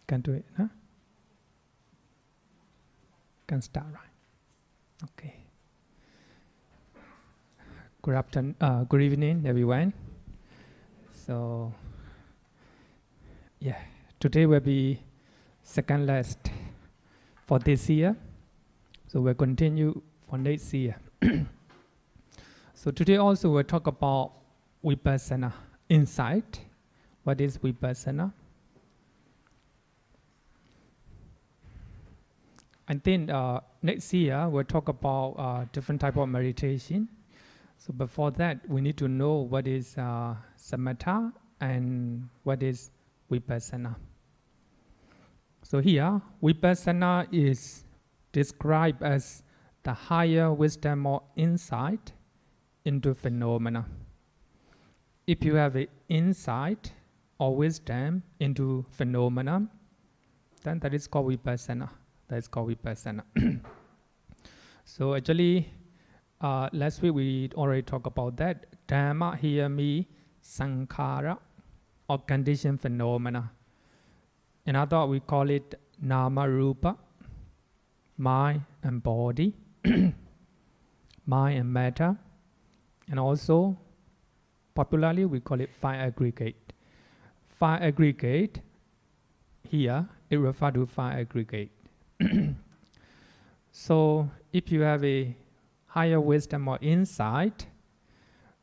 Can do it, huh? Can start, right? Okay. Good evening, everyone. So, yeah, today will be second last for this year. So we'll continue for next year. So today also we'll talk about Vipassanā, insight. What is Vipassanā? I think next year we'll talk about different type of meditation. So before that, we need to know what is samatha and what is Vipassanā. So here, Vipassanā is described as the higher wisdom or insight into phenomena. If you have an insight or wisdom into phenomena, then that is called Vipassanā. That is called Vipassanā. So actually, last week we already talked about that. Dhamma here means sankhara or conditioned phenomena. In other words, we call it nama rupa, mind and body, mind and matter, and also popularly we call it five aggregate. Five aggregate here it refers to five aggregate. So if you have a higher wisdom or insight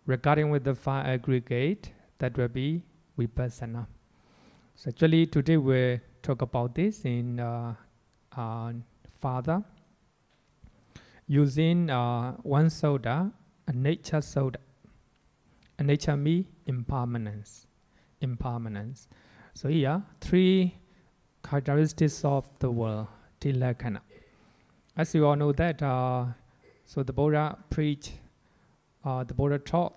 regarding with the five aggregate, that will be Vipassanā. So actually today we'll talk about this in Father using one soda, a nature soda. A nature means impermanence. Impermanence. So here, three characteristics of the world. Tilakkhana. As you all know that, so the Buddha preached, the Buddha taught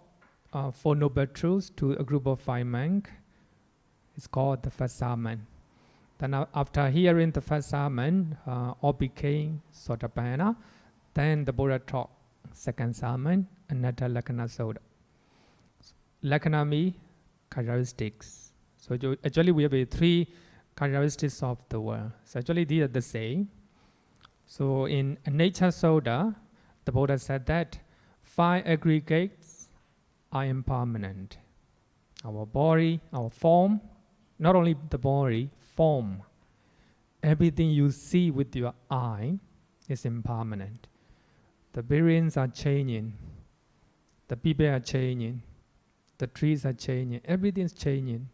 Four Noble Truths to a group of 5 monks. It's called the first sermon. Then after hearing the first sermon, all became Sotapanna. Then the Buddha taught second sermon, Anatta Lakkhana Soda. Lakkhana means characteristics. So actually we have 3 characteristics of the world. So actually these are the same. So in Nature Soda, the Buddha said that 5 aggregates are impermanent. Our body, our form, not only the body, form. Everything you see with your eye is impermanent. The buildings are changing. The people are changing. The trees are changing. Everything's changing.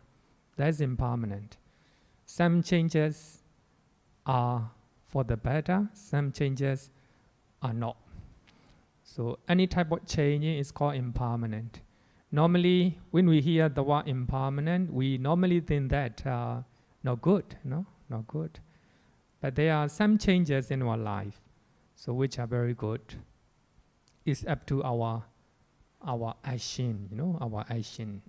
That's impermanent. Some changes are for the better, some changes are not. So any type of changing is called impermanent. Normally, when we hear the word impermanent, we normally think that not good, no, not good. But there are some changes in our life, so which are very good. It's up to our action, our action.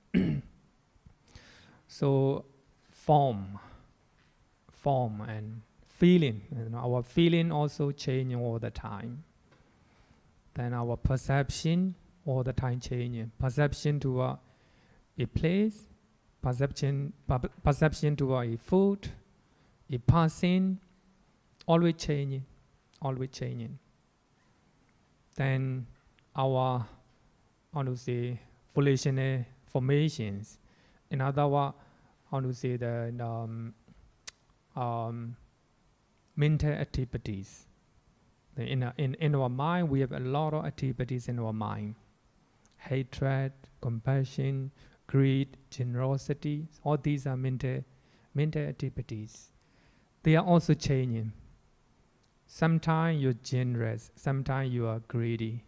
So form and feeling, our feeling also changing all the time. Then our perception all the time changing. Perception to a place, perception to a food, a person, always changing, always changing. Then our, volitional formations. In other words, the mental activities. In our mind, we have a lot of activities in our mind. Hatred, compassion, greed, generosity, all these are mental activities. They are also changing. Sometimes you're generous, sometimes you are greedy,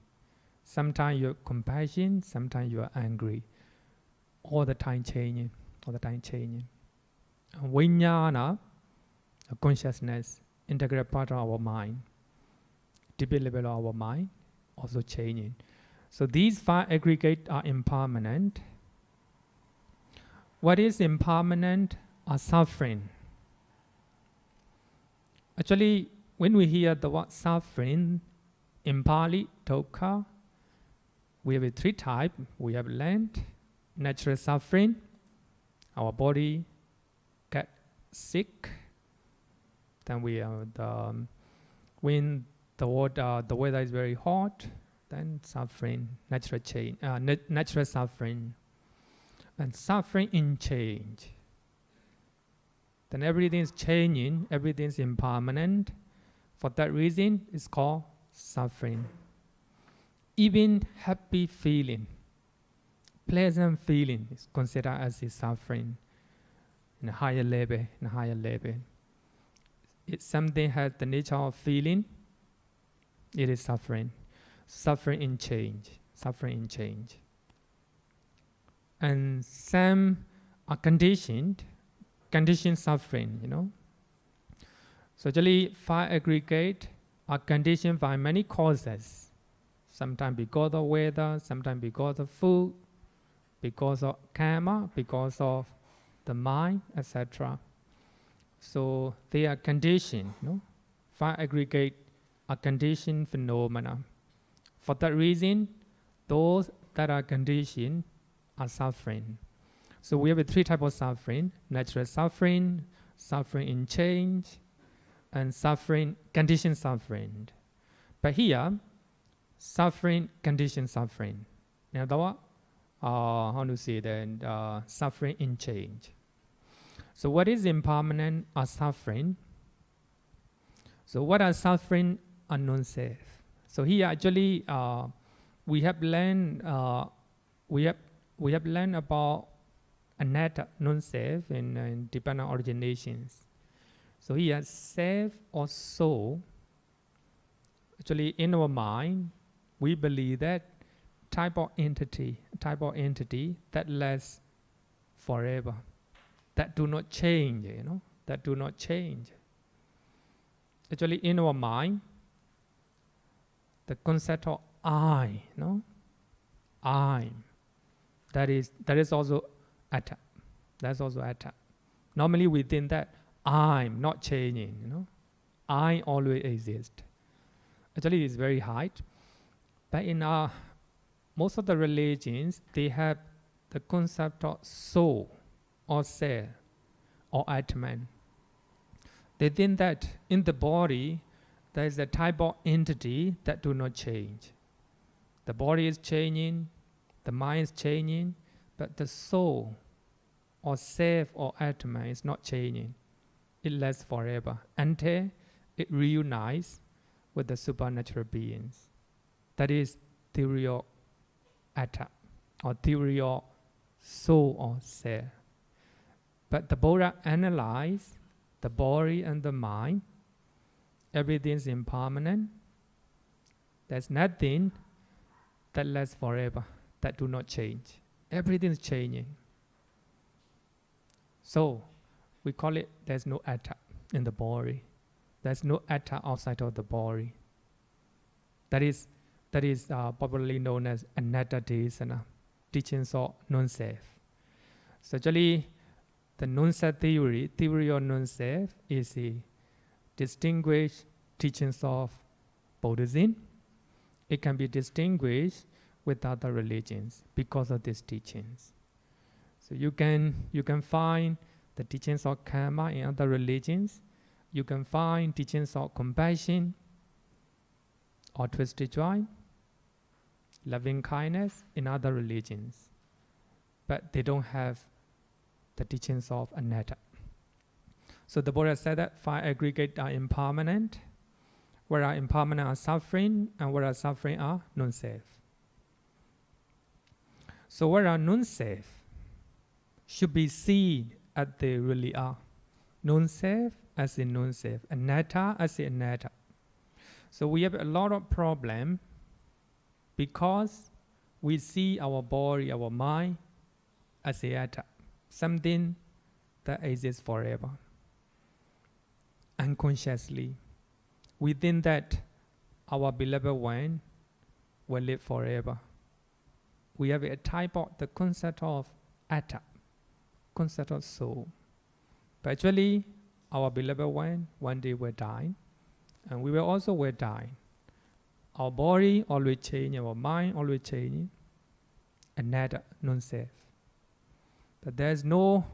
sometimes you're compassion, sometimes you are angry. All the time changing, all the time changing. Vijnana, consciousness, integral part of our mind, deeper level of our mind, also changing. So these 5 aggregates are impermanent. What is impermanent are suffering. Actually, when we hear the word suffering, in Pali, dukkha, we have 3 types. We have land, natural suffering. Our body get sick, Then when the weather is very hot, then suffering, natural change, natural suffering, and suffering in change. Then everything is changing, everything is impermanent. For that reason, it's called suffering. Even happy feeling, pleasant feeling is considered as a suffering in a higher level. If something has the nature of feeling, it is suffering. Suffering in change. And some are conditioned suffering, So actually, 5 aggregate are conditioned by many causes. Sometimes because of weather, sometimes because of food, because of karma, because of the mind, etc. So they are conditioned. 5 aggregate are conditioned phenomena. For that reason, those that are conditioned are suffering. So we have 3 types of suffering: natural suffering, suffering in change, and suffering, conditioned suffering. But here, suffering, conditioned suffering. Now, how to say that? Suffering in change. So what is impermanent or suffering? So what are suffering or non-self? So here actually we have learned about anatta, non-self, in dependent originations. So here, self or soul. Actually, in our mind, we believe that type of entity that lasts forever, that do not change, that do not change. Actually, in our mind, the concept of I, I, that is also atta. That's also atta. Normally within that, I'm not changing, I always exist. Actually, it's very high. But in most of the religions, they have the concept of soul or self or Atman. They think that in the body, there is a type of entity that do not change. The body is changing, the mind is changing, but the soul or self or Atman is not changing. It lasts forever until it reunites with the supernatural beings. That is theory of atta, or theory of soul or self. But the Buddha analyzed the body and the mind. Everything is impermanent. There's nothing that lasts forever, that do not change. Everything is changing. So we call it, there's no atta in the body. There's no atta outside of the body. That is popularly known as anatta desana, teachings of non-self. So actually, the non-self theory of non-self, is a distinguished teachings of Buddhism. It can be distinguished with other religions because of these teachings. So you can find the teachings of karma in other religions. You can find teachings of compassion or twisted joy, loving kindness in other religions. But they don't have the teachings of anatta. So the Buddha said that 5 aggregate are impermanent, whereas impermanent are suffering, and whereas suffering are non-self. So whereas non-self should be seen as they really are. Non-self as in non-self, anatta as in anatta. So we have a lot of problem because we see our body, our mind as a atta, something that exists forever. Unconsciously, we think that our beloved one will live forever. We have a type of the concept of atta, concept of soul. But actually, our beloved one day will die, and we will also will die. Our body always change, our mind always changing, anatta, non-self. But there's no,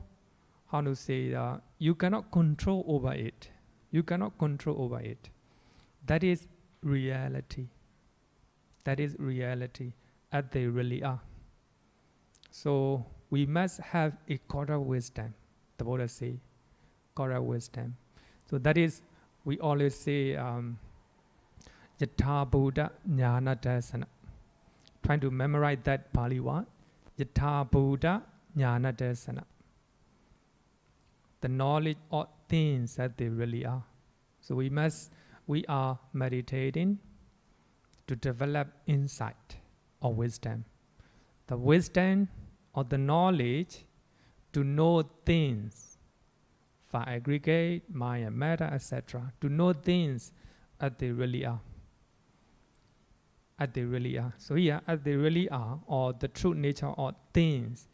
you cannot control over it. You cannot control over it. That is reality. That is reality as they really are. So we must have a correct wisdom. The Buddha say, correct wisdom. So that is, we always say, Yatha Buddha Jnana Dasana. Trying to memorize that Pali word. Yatha Buddha Jnana Dasana. The knowledge of things that they really are. So we are meditating to develop insight or wisdom. The wisdom or the knowledge to know things, for aggregate, Maya, matter, etc. To know things as they really are. As they really are. So here, as they really are, or the true nature of things,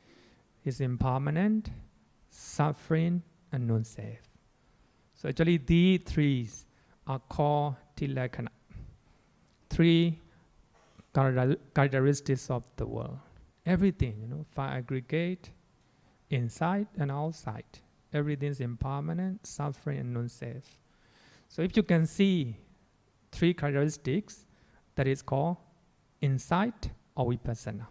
is impermanent, suffering, and non-self. So actually, these three are called tilakkhana. Three characteristics of the world. Everything, for aggregate, inside and outside. Everything is impermanent, suffering, and non-self. So if you can see three characteristics, that is called insight or Vipassanā.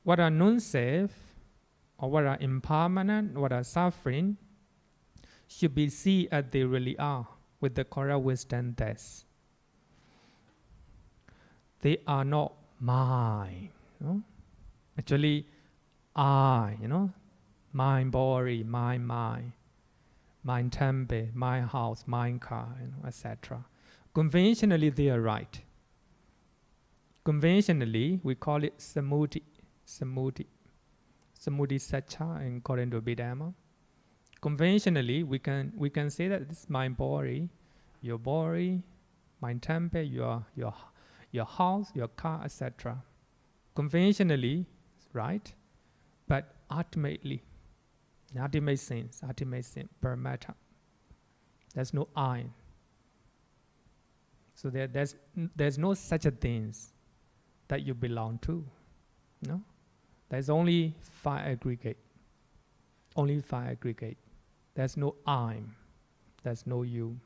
What are non-self, or what are impermanent, what are suffering, should be seen as they really are with the correct wisdom test. They are not mine. Actually, I, my body, my mind, my temple, my house, my car, etc. Conventionally, they are right. Conventionally, we call it samuti satcha according to Abhidhamma. Conventionally, we can say that this is my body, my temple, your house, your car, etc. Conventionally, right? But ultimately, ultimate sense, per matter, there's no I. So there's no such a things that you belong to. No? There's only five aggregate. Only five aggregate. There's no I. There's no you.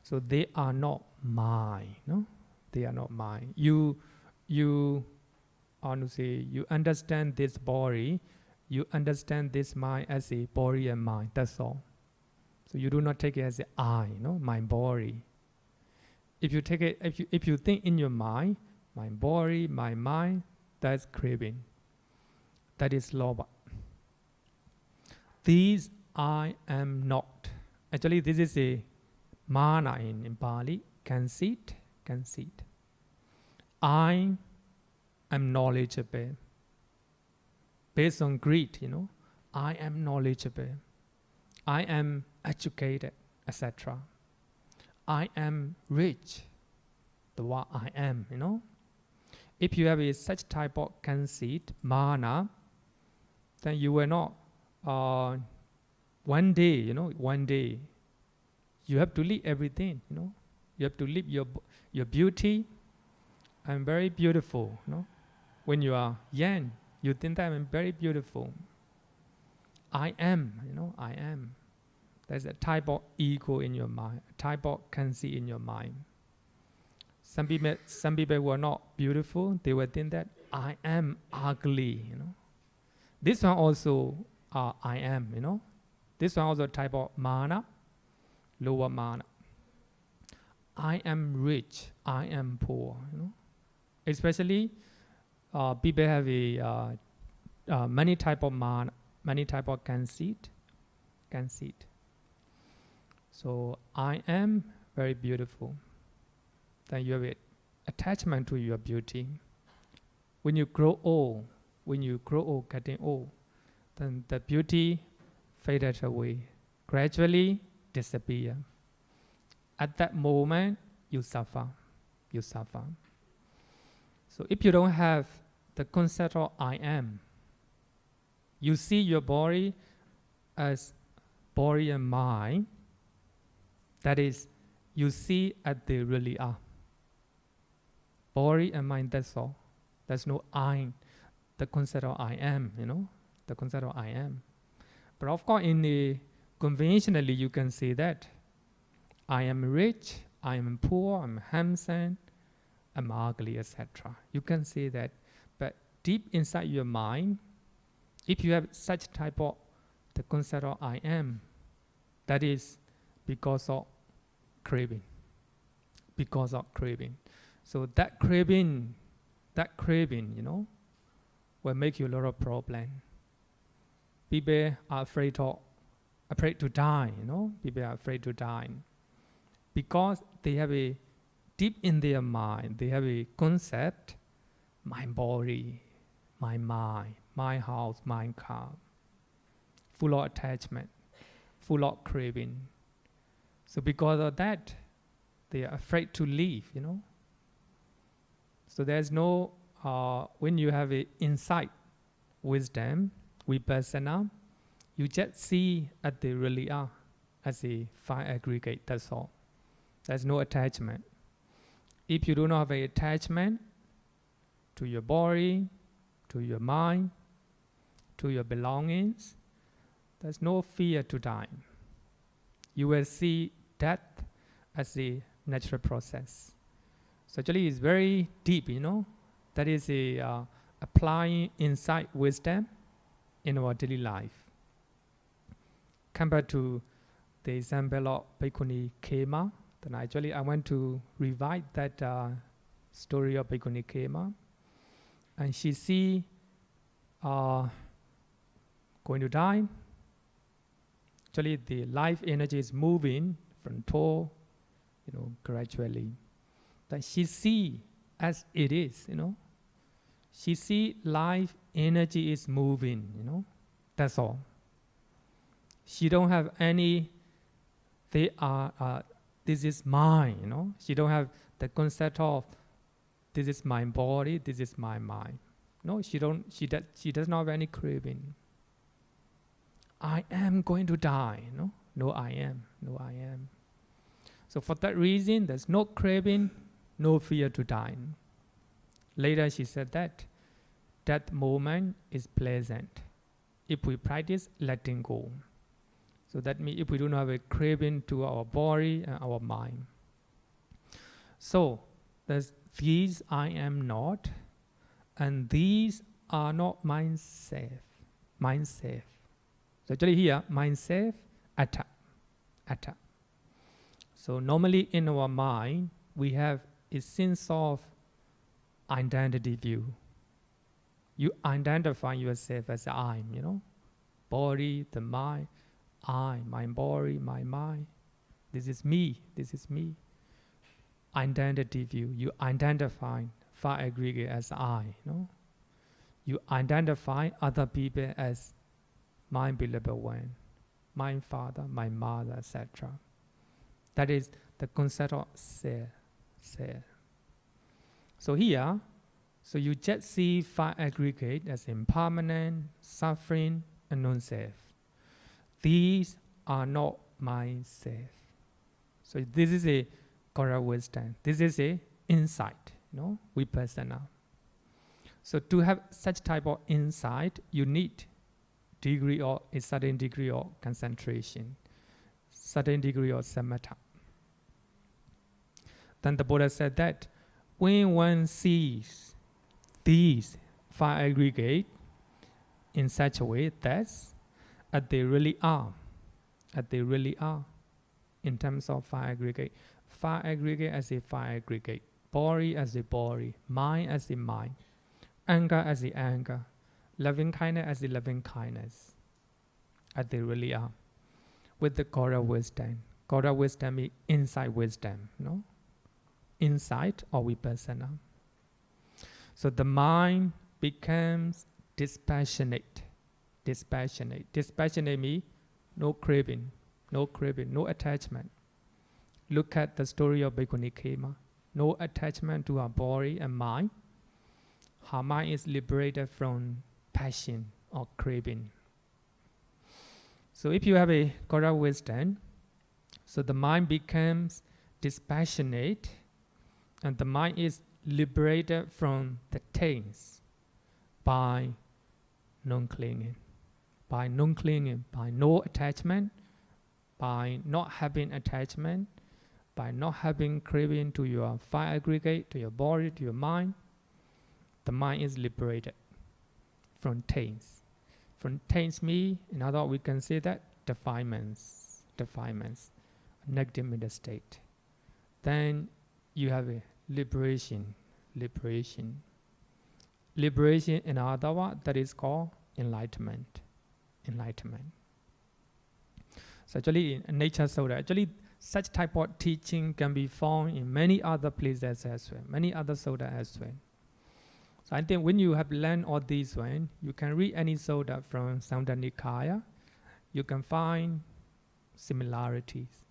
So they are not mine. No? They are not mine. You understand this body, you understand this mind as a body and mind. That's all. So you do not take it as I, my body. If you take it, if you think in your mind, my body, my mind, that's craving. That is lobha. These I am not. Actually, this is a mana in Pali. Conceit. I am knowledgeable. Based on greed, I am knowledgeable. I am educated, etc. I am rich. The what I am, If you have such type of conceit, mana, then you will not. One day, you have to leave everything, You have to leave your beauty. I'm very beautiful, When you are young, you think that I'm very beautiful. I am, I am. There's a type of ego in your mind, a type of conceit in your mind. Some people who are not beautiful, they will think that I am ugly, This one also, I am, This one also type of mana, lower mana. I am rich, I am poor, Especially, people have many type of mana, many type of conceit. So I am very beautiful. Then you have an attachment to your beauty. When you grow old, getting old, then the beauty faded away, gradually disappear. At that moment, you suffer. So if you don't have the concept of I am, you see your body as body and mind. That is, you see as they really are. Body and mind, that's all. There's no I. The concept of I am, The concept of I am. But of course, in the conventionally you can say that I am rich, I am poor, I'm handsome, I'm ugly, etc. You can say that, but deep inside your mind, if you have such type of the concept of I am, that is because of craving. Because of craving. So that craving, will make you a lot of problem. People are afraid to die, People are afraid to die. Because they have a, deep in their mind, they have a concept, my body, my mind, my house, my car, full of attachment, full of craving. So because of that, they are afraid to leave, So there's no, when you have a insight, wisdom, Vipassanā, you just see as they really are, as a fine aggregate, that's all. There's no attachment. If you do not have an attachment to your body, to your mind, to your belongings, there's no fear to die. You will see death as a natural process. So actually it's very deep, That is a applying insight wisdom in our daily life. Compared to the example of Bhikkhuni Khema, then actually I want to revive that story of Bhikkhuni Khema. And she see going to die. Actually the life energy is moving from toe, gradually. That she see as it is, She see life energy is moving, That's all. She don't have any, this is mine, She don't have the concept of, this is my body, this is my mind. No, she does not have any craving. I am going to die, No, I am. So for that reason, there's no craving, no fear to die. Later she said that moment is pleasant. If we practice letting go. So that means if we do not have a craving to our body and our mind. So there's these I am not, and these are not myself. So actually here, myself, atta. So normally in our mind, we have a sense of identity view. You identify yourself as I, Body, the mind, I, my body, my mind. This is me. Identity view. You identify far aggregate as I, You identify other people as my beloved one, my father, my mother, etc. That is the concept of self. So here, so you just see far aggregate as impermanent, suffering, and non-self. These are not myself. So this is a correct wisdom. This is a insight, Vipassanā. So to have such type of insight, you need a certain degree of concentration, certain degree of samatha. Then the Buddha said that when one sees these far aggregate in such a way that as they really are, in terms of far aggregate as a far aggregate, body as a body, mind as a mind, anger as a anger, loving kindness as a loving kindness, as they really are, with the correct wisdom. Correct wisdom is insight wisdom, Insight or Vipassanā. So the mind becomes dispassionate. Dispassionate means no craving, no attachment. Look at the story of Bhikkhuni Khema. No attachment to her body and mind. Her mind is liberated from passion or craving. So if you have a correct wisdom, so the mind becomes dispassionate, and the mind is liberated from the taints by non-clinging, by no attachment, by not having attachment, by not having craving to your five aggregate, to your body, to your mind, the mind is liberated from taints. From taints me, in other words, we can say that defilements, negative mental state. Then you have a liberation. Liberation, in other words, that is called enlightenment. So actually in nature soda, actually such type of teaching can be found in many other places as well, many other soda as well. So I think when you have learned all these one, you can read any soda from Samdha Nikaya, you can find similarities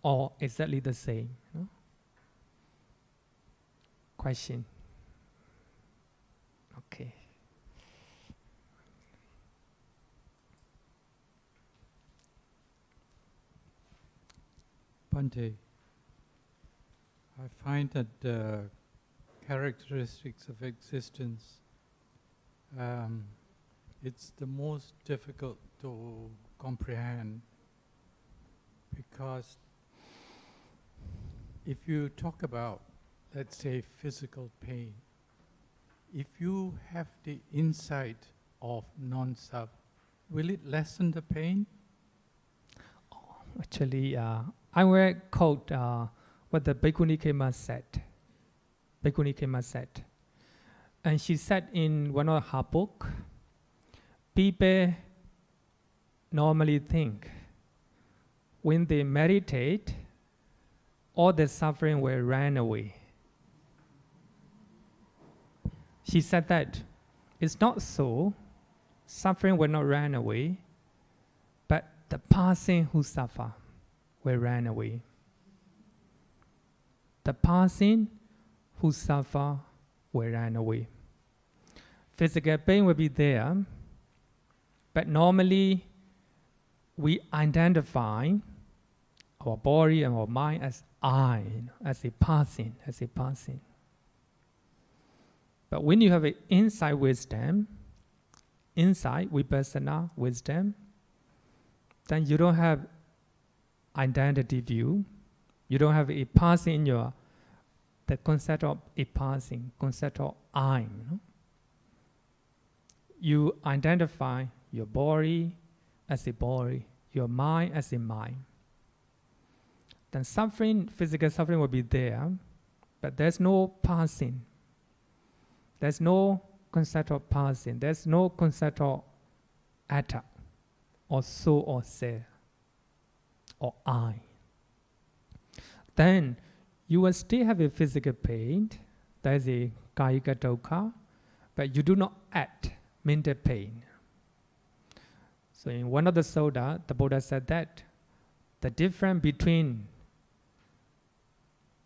or exactly the same. No? Question? Okay. Bhante, I find that the characteristics of existence, it's the most difficult to comprehend, because if you talk about, let's say, physical pain, if you have the insight of non-self, will it lessen the pain? Actually, I will quote what the Bhikkhuni Khema said. And she said in one of her book, people normally think when they meditate, all the suffering will run away. She said that it's not so. Suffering will not run away, but the person who suffer will run away. The person who suffer will run away. Physical pain will be there, but normally we identify our body and our mind as I, as a person. But when you have an insight wisdom, Vipassanā wisdom, then you don't have identity view. You don't have a person in your, the concept of a person, concept of I. No? You identify your body as a body, your mind as a mind. Then suffering, physical suffering will be there, but there's no person. There's no concept of person. There's no concept of atta, or soul, or self, or I. Then you will still have a physical pain. There is a kayika dukkha, but you do not add mental pain. So in one of the sutta, the Buddha said that the difference between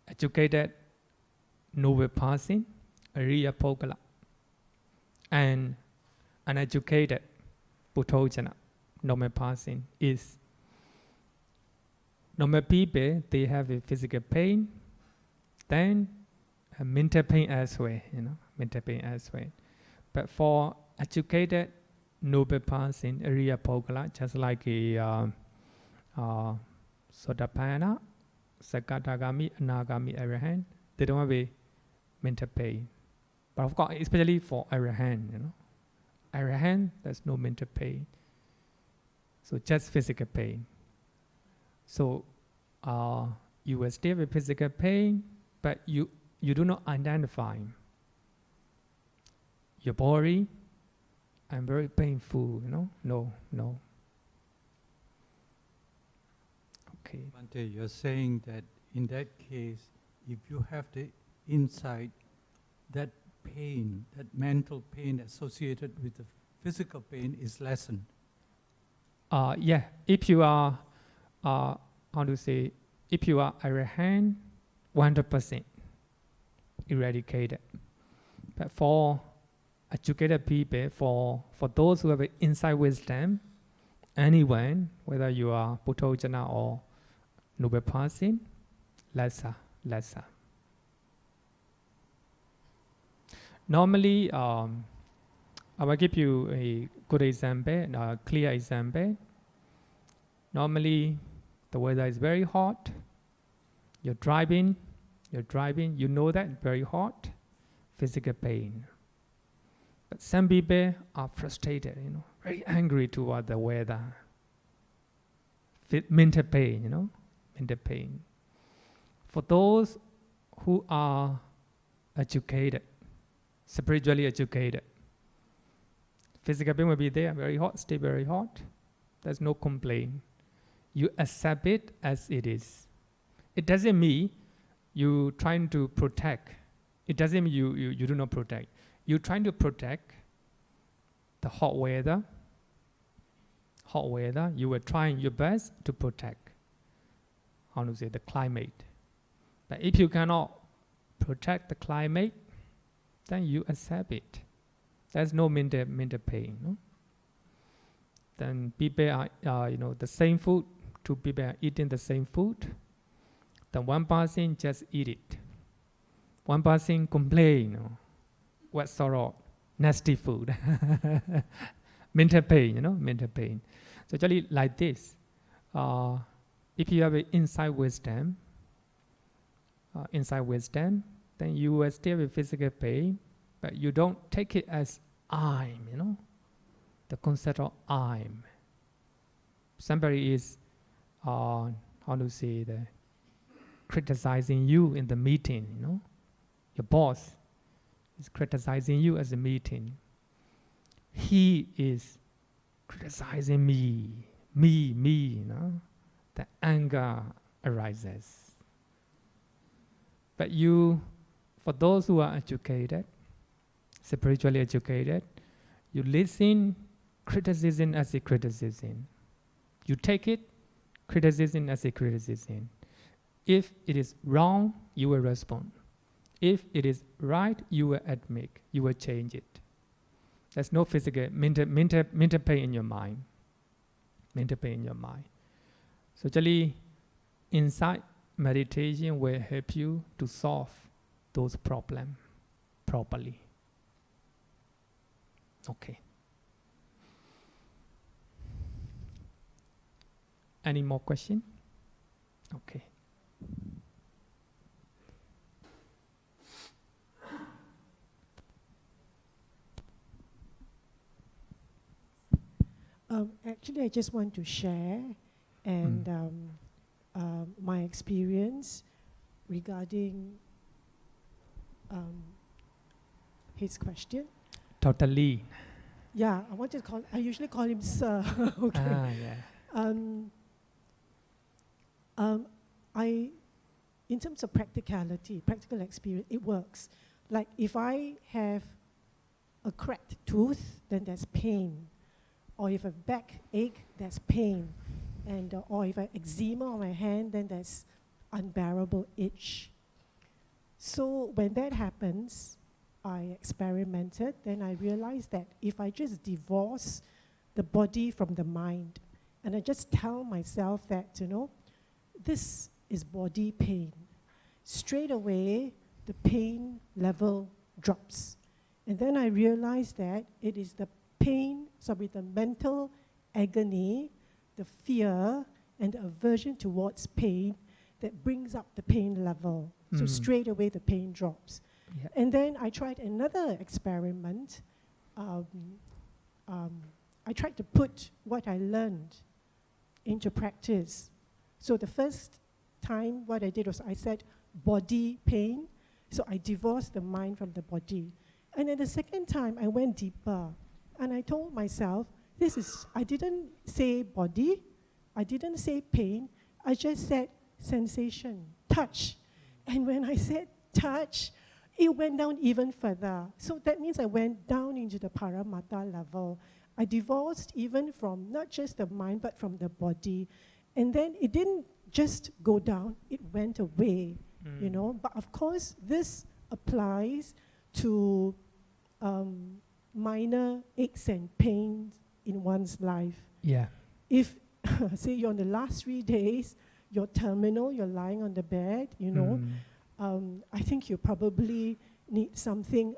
educated noble person, Ariya Pogala, and uneducated Puthojana, normal person, is normal people, they have a physical pain, then a mental pain as well, mental pain as well. But for educated noble person, Ariya Pogala, just like a Sotapanna, Sakadagami, Anagami, Arahant, they don't have a mental pain. But of course, especially for Arahant, Arahant, there's no mental pain. So just physical pain. So you will still have physical pain, but you do not identify your body. I'm very painful, No. Okay. Bhante, you're saying that in that case, if you have the insight, that pain, that mental pain associated with the physical pain is lessened. Yeah, if you are, if you are Arahant, 100% eradicated. But for educated people, for those who have an insight wisdom, anyone, whether you are Puthojana or noble person, lesser. Normally, I will give you a good example, a clear example. Normally, The weather is very hot. You're driving, you know that, very hot, physical pain. But some people are frustrated, very angry toward the weather. Mental pain, mental pain. For those who are educated, spiritually educated, physical pain will be there, very hot, stay very hot. There's no complaint. You accept it as it is. It doesn't mean you trying to protect. It doesn't mean you do not protect. You're trying to protect the hot weather. Hot weather, you were trying your best to protect, the climate. But if you cannot protect the climate, then you accept it. There's no mental pain. No? Then people are, the same food. Two people are eating the same food. Then one person just eat it. One person complain, what sort of nasty food. Mental pain, mental pain. So actually like this, if you have an inside wisdom, then you will still have physical pain, but you don't take it as I'm, the concept of I'm. Somebody is, criticizing you in the meeting, Your boss is criticizing you as a meeting. He is criticizing me, the anger arises. But for those who are educated, spiritually educated, you listen criticism as a criticism. You take it, criticism as a criticism. If it is wrong, you will respond. If it is right, you will admit, you will change it. There's no physical, mental pain in your mind. Mental pain in your mind. So actually, inside meditation will help you to solve those problems properly. Okay. Any more questions? Okay. Actually, I just want to share and my experience regarding his question. Totally. Yeah, I usually call him Sir. Okay. Yeah. In terms of practical experience, it works. Like if I have a cracked tooth, then there's pain. Or if I have backache, there's pain. And or if I have eczema on my hand, then there's unbearable itch. So when that happens, I experimented, then I realized that if I just divorce the body from the mind, and I just tell myself that, this is body pain, straight away the pain level drops. And then I realized that it is the the mental agony, the fear, and the aversion towards pain that brings up the pain level. So straight away the pain drops. Yeah. And then I tried another experiment. I tried to put what I learned into practice. So the first time what I did was I said body pain. So I divorced the mind from the body. And then the second time I went deeper. And I told myself, I didn't say body, I didn't say pain, I just said sensation, touch. And when I said touch, it went down even further. So that means I went down into the Paramattha level. I divorced even from not just the mind, but from the body. And then it didn't just go down, it went away, But of course, this applies to minor aches and pains in one's life. Yeah. If, say, you're on the last 3 days, you're terminal, you're lying on the bed, I think you probably need something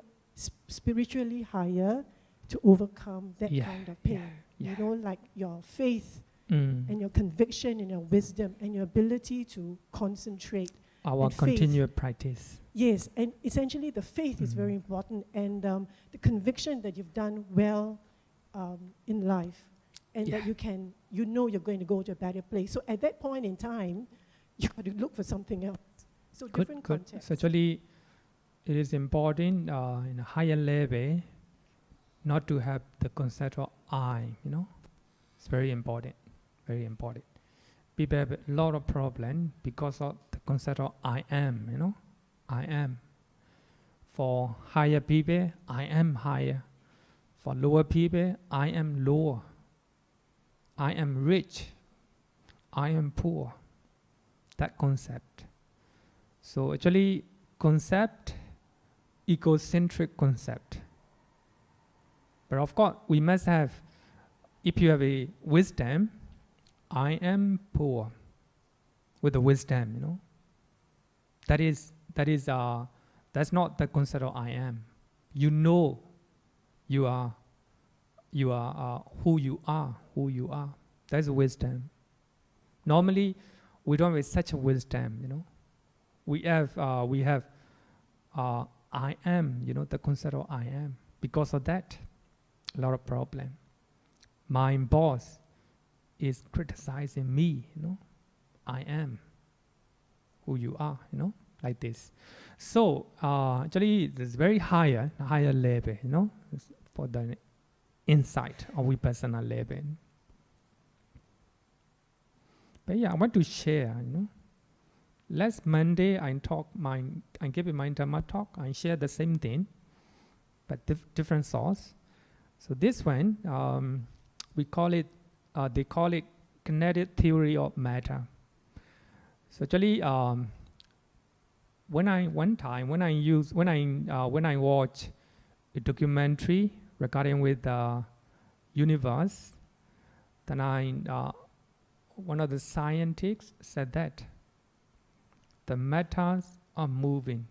spiritually higher to overcome that kind of pain. Yeah. Like your faith and your conviction and your wisdom and your ability to concentrate. Our and faith. continuous practice. Yes, and essentially the faith is very important, and the conviction that you've done well in life, and that you know you're going to go to a better place. So at that point in time, you have to look for something else. So different contexts. So actually, it is important in a higher level not to have the concept of I, you know. It's very important, very important. People have a lot of problem because of the concept of I am, you know. I am. For higher people, I am higher. For lower people, I am lower. I am rich. I am poor. That concept. So actually, concept, egocentric concept. But of course, we must have, if you have a wisdom, I am poor, with the wisdom, you know. That's not the concept of I am. You know, you are who you are. That's wisdom. Normally, we don't have such a wisdom, you know. We have I am, you know, the concept of I am. Because of that, a lot of problem. My boss is criticizing me, you know. I am who you are, you know, like this. So actually, it's very higher level, you know, for the insight of Vipassanā level. But yeah, I want to share, you know. Last Monday, I gave a mind Dhamma talk. I shared the same thing, but different source. So this one, they call it kinetic theory of matter. So actually, when I watch a documentary regarding with the universe, then one of the scientists said that the matters are moving.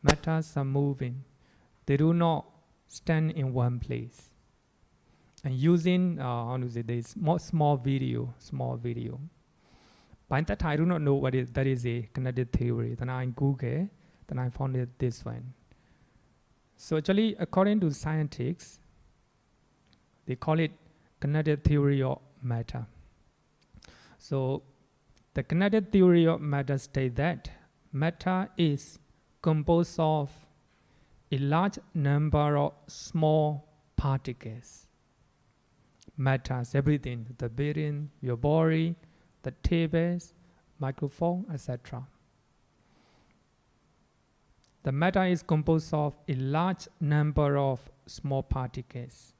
Matters are moving. They do not stand in one place. And using this small video. By that time, I do not know what that is a kinetic theory. Then I Google, then I found it this one. So actually, according to scientists, they call it kinetic theory of matter. So the kinetic theory of matter states that matter is composed of a large number of small particles. Matters, everything, the building, your body, the tables, microphone, etc. The matter is composed of a large number of small particles,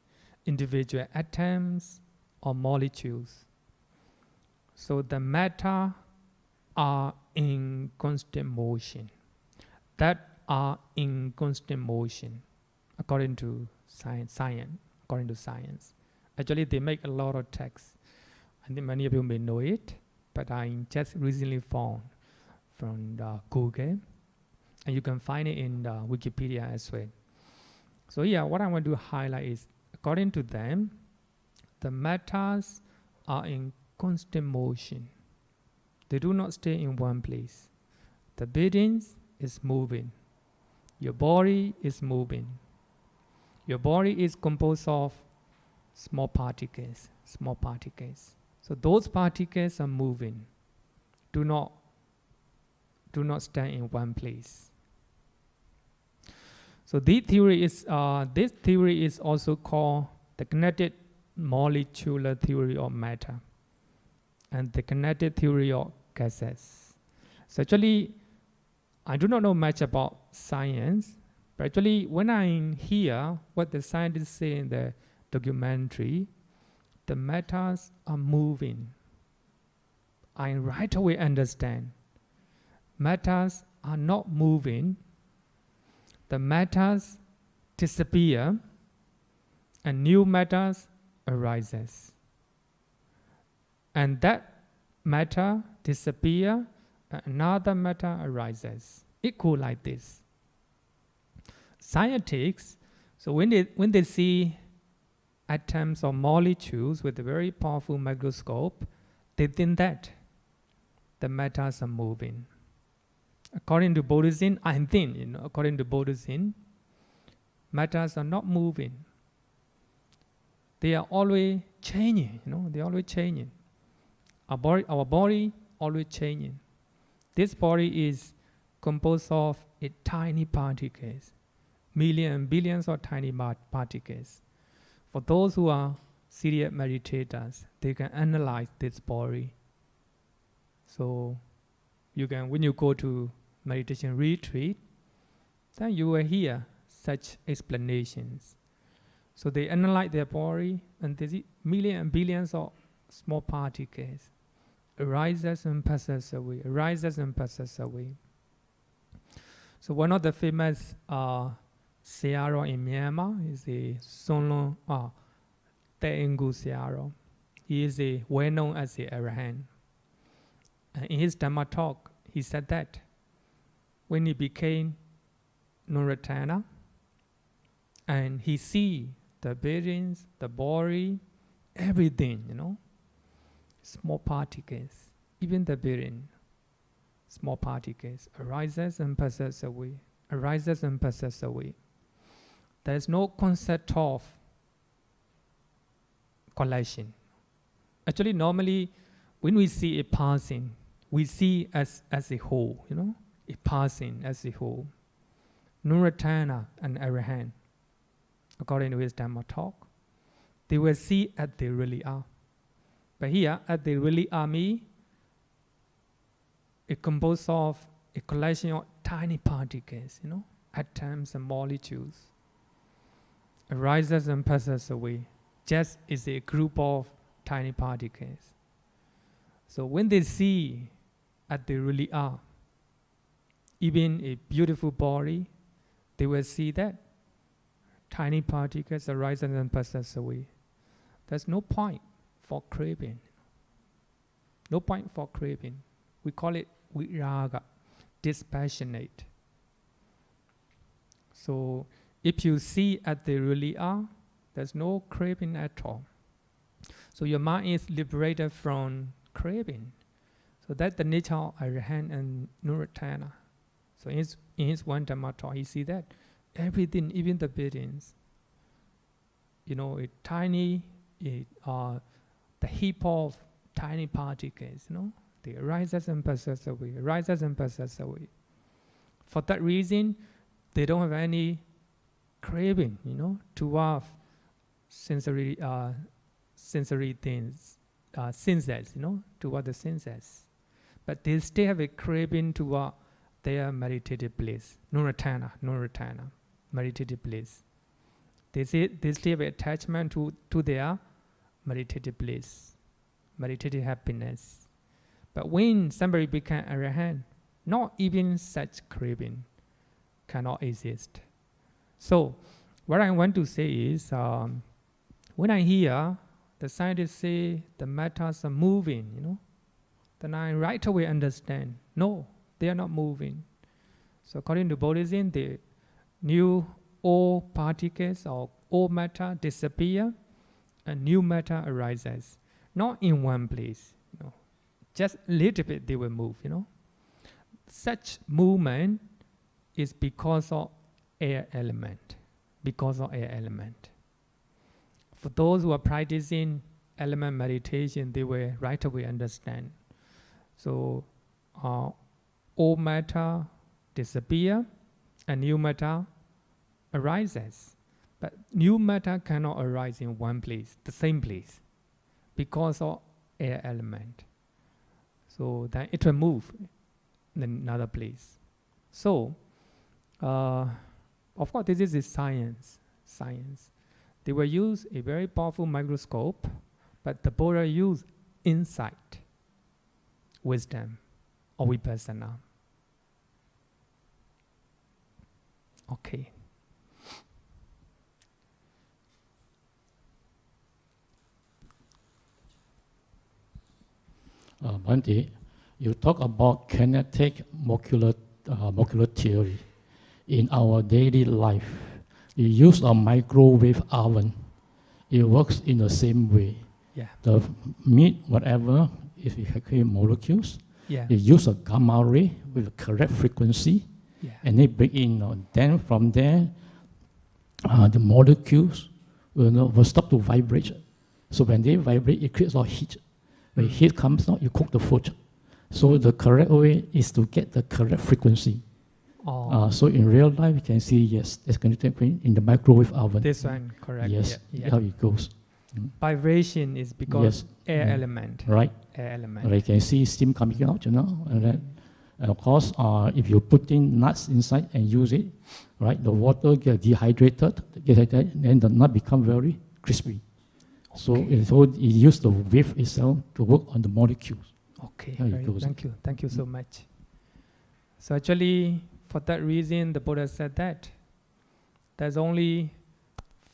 individual atoms or molecules. So the matter are in constant motion. That are in constant motion, according to science. According to science. Actually, they make a lot of texts. I think many of you may know it, but I just recently found from Google, and you can find it in Wikipedia as well. So yeah, what I want to highlight is, according to them, the matters are in constant motion. They do not stay in one place. The buildings is moving. Your body is moving. Your body is composed of small particles. So those particles are moving. Do not stand in one place. So this theory is also called the kinetic molecular theory of matter and the kinetic theory of gases. So actually, I do not know much about science, but actually when I hear what the scientists say in the documentary, the matters are moving. I right away understand. Matters are not moving. The matters disappear and new matters arises. And that matter disappear, another matter arises. Equal like this. Scientists, so when they see atoms or molecules with a very powerful microscope, they think that the matters are moving. According to Buddhism, according to Buddhism, matters are not moving. They are always changing, they are always changing. Our body always changing. This body is composed of a tiny particles, millions and billions of tiny particles. For those who are serious meditators, they can analyze this body. So you can, when you go to meditation retreat, then you will hear such explanations. So they analyze their body, and they see millions and billions of small particles arises and passes away, arises and passes away. So one of the famous Searo in Myanmar is a Sonlon Taengu Searo. He is well known as the Arahant. In his Dhamma talk, he said that when he became Nuratana, and he see the buildings, the body, everything, small particles, even the building, small particles, arises and passes away, arises and passes away. There is no concept of collection. Actually, normally, when we see a passing, we see as a whole, a passing as a whole. Nuratana and Arahant, according to his Dhamma talk, they will see as they really are. But here, as they really are me, it composed of a collection of tiny particles, atoms and molecules. Arises and passes away, just is a group of tiny particles. So when they see as they really are, even a beautiful body, they will see that tiny particles arise and passes away. There's no point for craving. No point for craving. We call it viraga, dispassionate. So if you see as they really are, there's no craving at all. So your mind is liberated from craving. So that's the nature of Arahant and Nuratana. So in his one Dhamma talk, he see that everything, even the buildings, a tiny, the heap of tiny particles, they arises and passes away, arises and passes away. For that reason, they don't have any craving, towards sensory things, senses, toward the senses. But they still have a craving toward their meditative bliss, Nuratana, meditative bliss. They still have attachment to their meditative bliss, meditative happiness. But when somebody becomes Arahant, not even such craving cannot exist. So what I want to say is, when I hear the scientists say the matters are moving, then I right away understand, no, they are not moving. So according to Buddhism, the new old particles or old matter disappear and new matter arises. Not in one place, just a little bit they will move, Such movement is because of air element. For those who are practicing element meditation, they will right away understand. So old matter disappear and new matter arises. But new matter cannot arise in one place, the same place, because of air element. So then it will move in another place. So, of course, this is science. They will use a very powerful microscope, but the Buddha used insight, wisdom, or Vipassanā. Okay. Bhante, you talk about kinetic molecular theory. In our daily life, we use a microwave oven it works in the same way. Yeah. The meat, whatever, if you have molecules, Yeah. you use a gamma ray with a correct frequency, Yeah. and they bring in. Then from there, the molecules will stop to vibrate. So when they vibrate, it creates a lot of heat. When heat comes out, you cook the food. So the correct way is to get the correct frequency. Oh, So in real life, you can see, yes, that's going to take place in the microwave oven. this one, correct. Yes, Yeah. how it goes. Vibration is because Yes. air Mm. element. Right. Air element. And you can see steam coming out, and that. And of course, if you put in nuts inside and use it, right, the water gets dehydrated, then the nut become very crispy. So it use the wave itself to work on the molecules. Okay, How it goes. thank you so much. So actually, for that reason, the Buddha said that there's only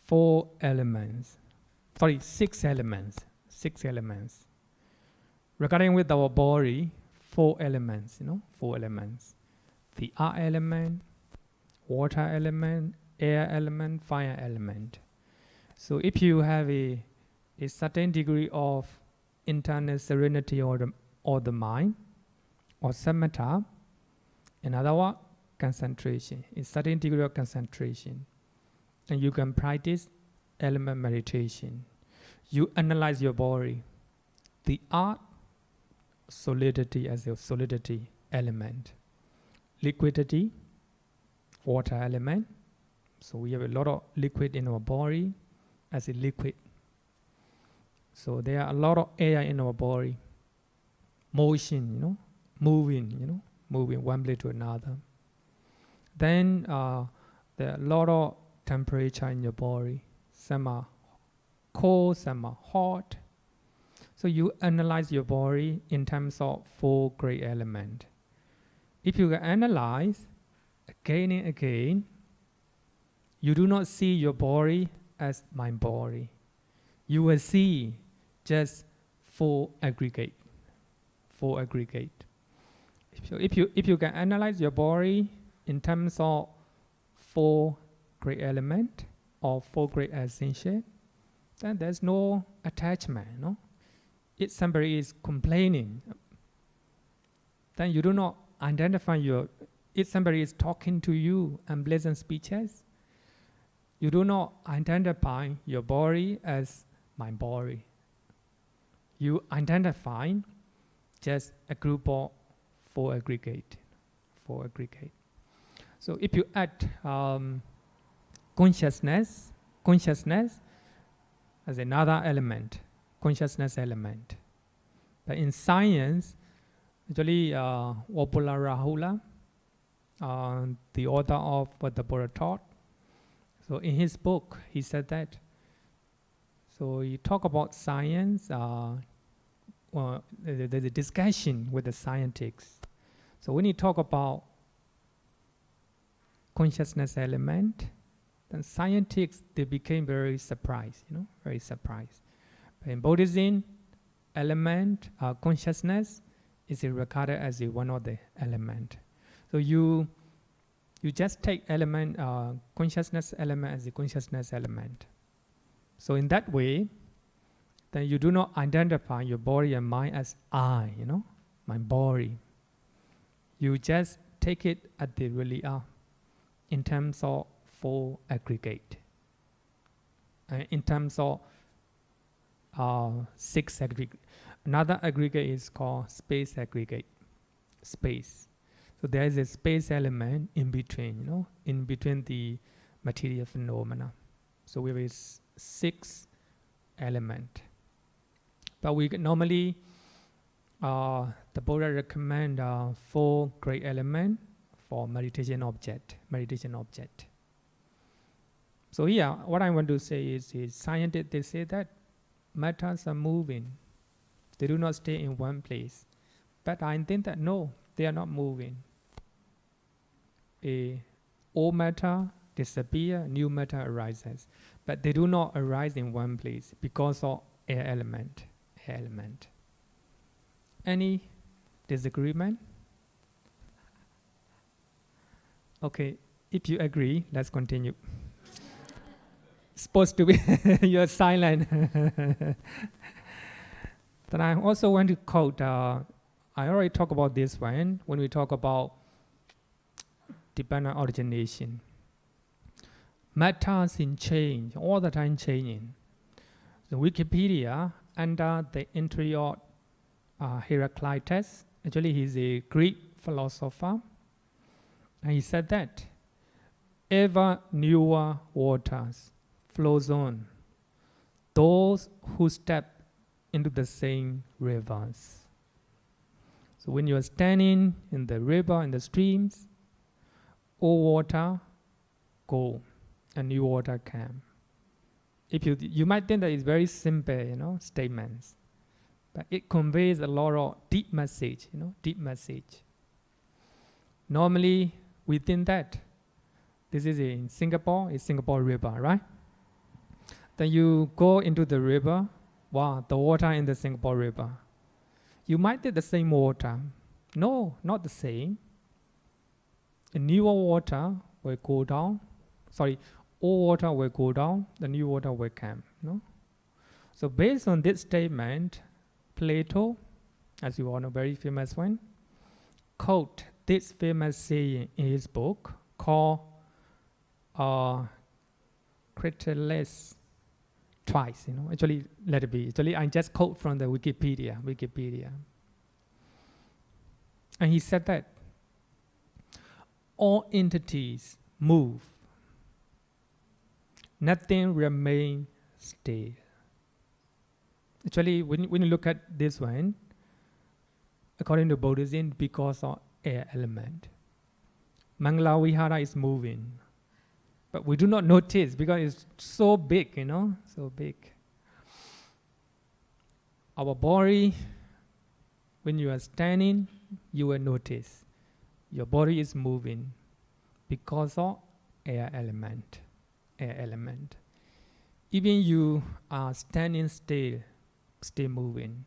6 elements. Regarding with our body, 4 elements, 4 elements. The earth element, water element, air element, fire element. So if you have a certain degree of internal serenity or the mind, or samatha, in other words, concentration, a certain degree of concentration, and you can practice element meditation. You analyze your body, the earth, solidity as a solidity element, liquidity, water element. So we have a lot of liquid in our body as a liquid. So there are a lot of air in our body. Motion, moving one place to another. Then there are a lot of temperature in your body. Some are cold, some are hot. So you analyze your body in terms of 4 great elements. If you analyze again and again, you do not see your body as my body. You will see just 4 aggregate. So if you can analyze your body in terms of 4 great elements or 4 great essentials, then there's no attachment. If somebody is complaining, then you do not identify if somebody is talking to you unpleasant speeches, you do not identify your body as my body. You identify just a group of 4 aggregate. So if you add consciousness as another element, consciousness element. But in science, actually, Wapula Rahula, the author of What the Buddha Taught, so in his book, he said that. So you talk about science, there's a discussion with the scientists. So when you talk about consciousness element, then scientists, they became very surprised, very surprised. But in Buddhism, element, consciousness is regarded as one of the element. So you just take element, consciousness element as a consciousness element. So in that way, then you do not identify your body and mind as I, my body. You just take it as they really are in terms of 4 aggregate. In terms of 6 aggregate. Another aggregate is called space aggregate. Space. So there is a space element in between, in between the material phenomena. So we have 6 element. But we normally, the Buddha recommend 4 great element for meditation object. So here, what I want to say is scientists, they say that matters are moving. They do not stay in one place. But I think that no, they are not moving. Old matter disappears, new matter arises. But they do not arise in one place because of air element. Any disagreement? Okay, if you agree, let's continue. supposed to be you're silent. Then I also want to quote, I already talked about this one when we talk about dependent origination. Matters in change, all the time changing. The Wikipedia, under the entry of Heraclitus, actually he's a Greek philosopher, and he said that ever newer waters flows on those who step into the same rivers. So when you are standing in the river, in the streams, old water go and new water come. If you might think that it's very simple, statements, but it conveys a lot of deep message, deep message. Normally, we think that this is in Singapore, it's Singapore River, right? Then you go into the river, wow, the water in the Singapore River. You might think the same water. No, not the same. The newer water will go down. Old water will go down, the new water will come. So based on this statement, Plato, as you all know, very famous one, quote this famous saying in his book called Critylus twice. Actually, let it be. Actually, I just quote from the Wikipedia. And he said that all entities move. Nothing remains still. Actually, when you look at this one, according to Buddhism, because of air element, Mangala Vihara is moving. But we do not notice because it's so big, so big. Our body, when you are standing, you will notice your body is moving because of air element. Even you are standing still moving.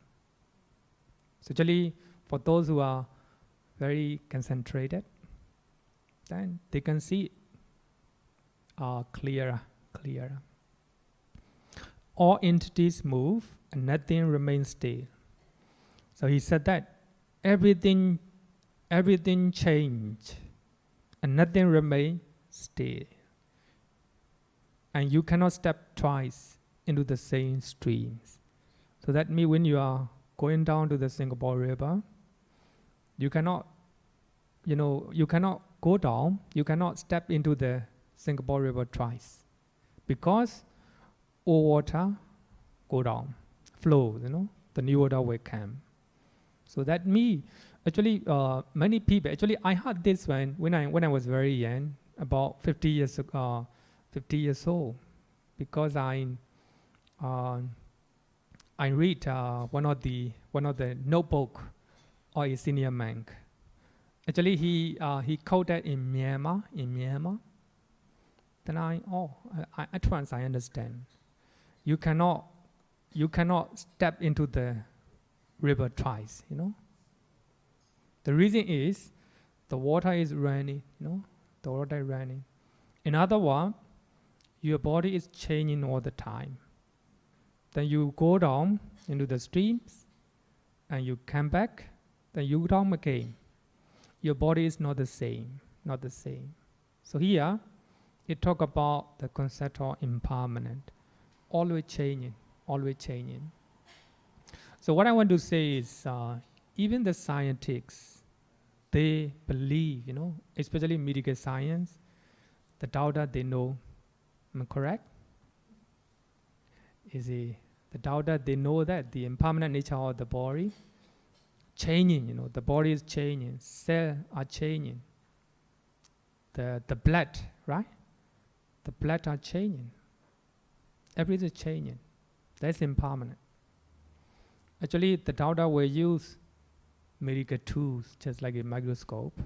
So actually, for those who are very concentrated, then they can see it clearer. All entities move and nothing remains still. So he said that everything change and nothing remains still. And you cannot step twice into the same streams. So that means when you are going down to the Singapore River, you cannot go down, you cannot step into the Singapore River twice. Because old water go down, flow, the new water will come. So that means, actually, many people, actually I heard this one when I was very young, about 50 years old, because I read one of the notebook of a senior monk. Actually, he quoted in Myanmar. Then at once I understand. You cannot step into the river twice. The reason is the water is running. The water is running. In other words, your body is changing all the time. Then you go down into the streams, and you come back, then you go down again. Your body is not the same. So here, it talk about the concept of impermanent, always changing. So what I want to say is, even the scientists, they believe, especially medical science, the Tao they know. Am I correct? The Tao they know that the impermanent nature of the body changing, the body is changing, cells are changing. The blood, right? The blood are changing. Everything is changing. That's impermanent. Actually, the Tao will use medical tools, just like a microscope.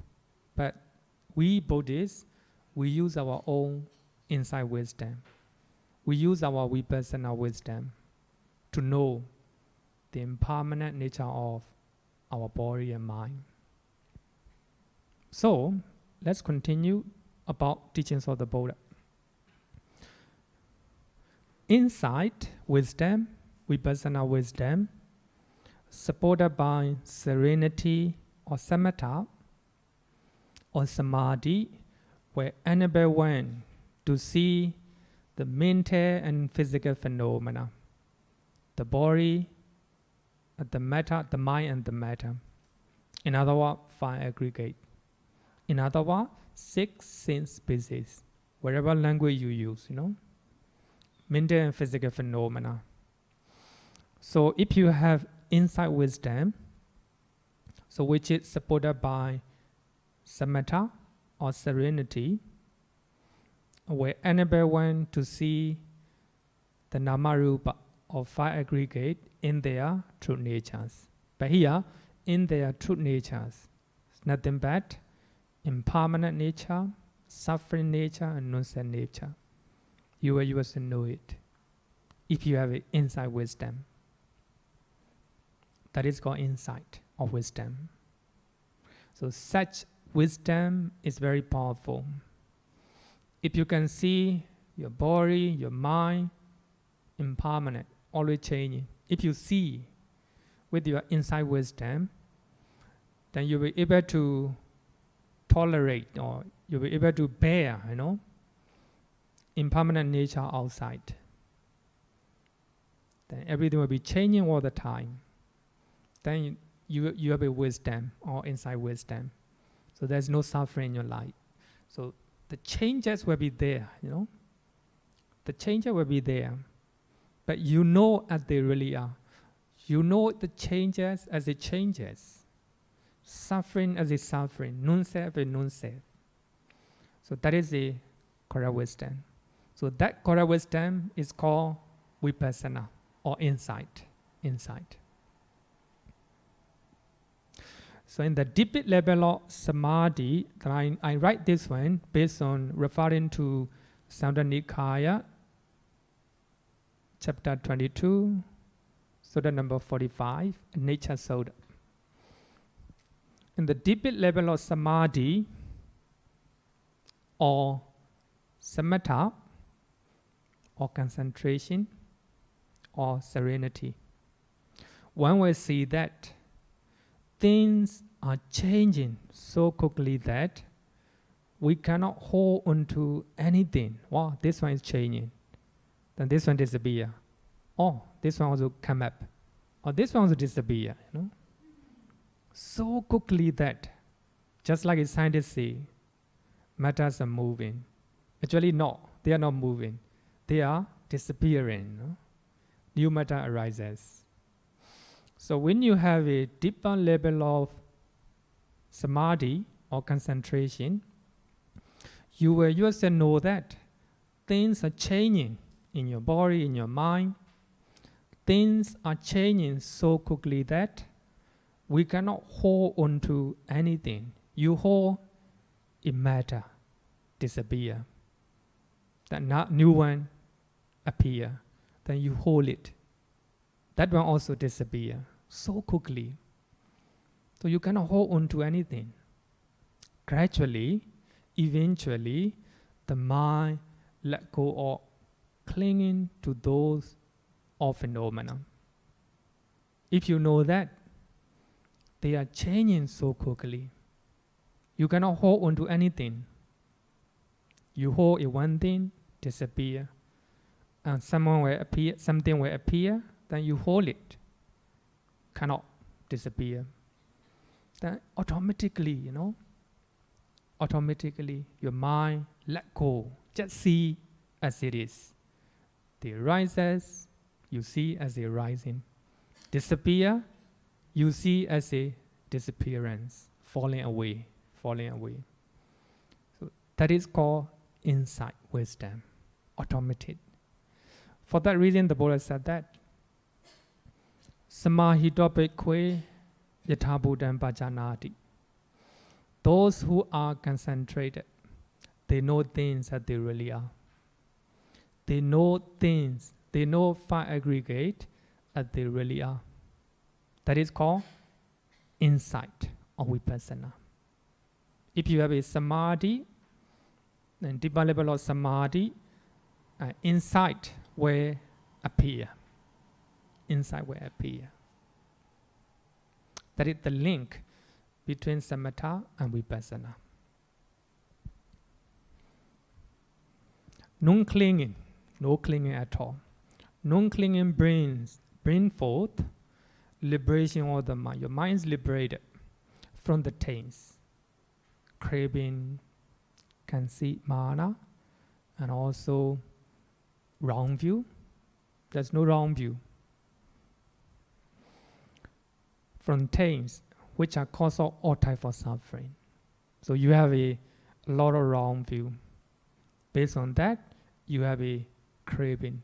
But we Buddhists, we use our own inside wisdom. We use our Vipassanā wisdom to know the impermanent nature of our body and mind. So, let's continue about teachings of the Buddha. insight, wisdom, Vipassanā wisdom, supported by serenity or samatha or samadhi, will enable one to see the mental and physical phenomena, the body, the matter, the mind and the matter. In other words, 5 aggregate. In other words, 6 sense species, whatever language you use, mental and physical phenomena. So if you have insight wisdom, so which is supported by samatha or serenity, will enable one to see the nama rupa or 5 aggregate in their true natures. But here, in their true natures, it's nothing but impermanent nature, suffering nature, and non-self nature. You will able to know it if you have insight wisdom. That is called insight or wisdom. So such wisdom is very powerful. If you can see your body, your mind, impermanent, always changing. If you see with your insight wisdom, then you'll be able to tolerate or you'll be able to bear, impermanent nature outside. Then everything will be changing all the time. Then you have a wisdom or insight wisdom. So there's no suffering in your life. So the changes will be there, The changes will be there. But as they really are. You know the changes as it changes. Suffering as it's suffering. Non-self as non-self. So that is the correct wisdom. So that correct wisdom is called Vipassanā or insight. Insight. So in the deepest level of samadhi, I write this one based on referring to Samyutta Nikaya, chapter 22, Sutta number 45, Nature Sutta. In the deepest level of samadhi or samatha or concentration or serenity, one will see that things are changing so quickly that we cannot hold on to anything. Wow, this one is changing. Then this one disappear. Oh, this one also come up. Or this one also disappear. So quickly that, just like scientists say, matters are moving. Actually, no, they are not moving. They are disappearing. New matter arises. So when you have a deeper level of samadhi or concentration, you will also know that things are changing in your body, in your mind. Things are changing so quickly that we cannot hold on to anything. You hold, it matter, disappear. Then new one appear. Then you hold it. That one also disappear so quickly. So you cannot hold on to anything. Gradually, eventually, the mind let go of clinging to those of phenomena. If you know that they are changing so quickly, you cannot hold on to anything. You hold a one thing, disappear, and something will appear, then you hold it, cannot disappear. Then automatically, your mind let go, just see as it is. They rises, you see as they rising. Disappear, you see as a disappearance, falling away. So that is called insight wisdom, automated. For that reason, the Buddha said that Samahito bhikkhu yatha buddhaṃ pajanāti. Those who are concentrated, they know things that they really are. They know things, they know 5 aggregate as they really are. That is called insight or Vipassanā. If you have a samadhi, then deeper level of samadhi, insight will appear. Insight will appear. That is the link between samatha and vipassana. Non-clinging, no clinging at all. Non-clinging bring forth liberation of the mind. Your mind is liberated from the taints, craving, conceit, mana, and also wrong view. There's no wrong view. From taints, which are cause of all type of suffering. So you have a lot of wrong view. Based on that, you have a craving.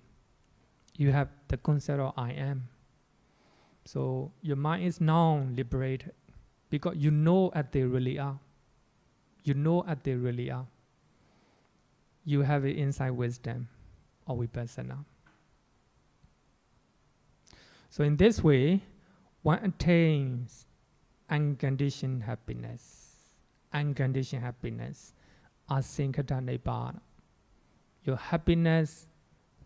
You have the concept of I am. So your mind is now liberated because you know as they really are. You know as they really are. You have an inside wisdom of vipassana. So in this way, one attains unconditioned happiness. Unconditioned happiness. Asinkata nibbana. Your happiness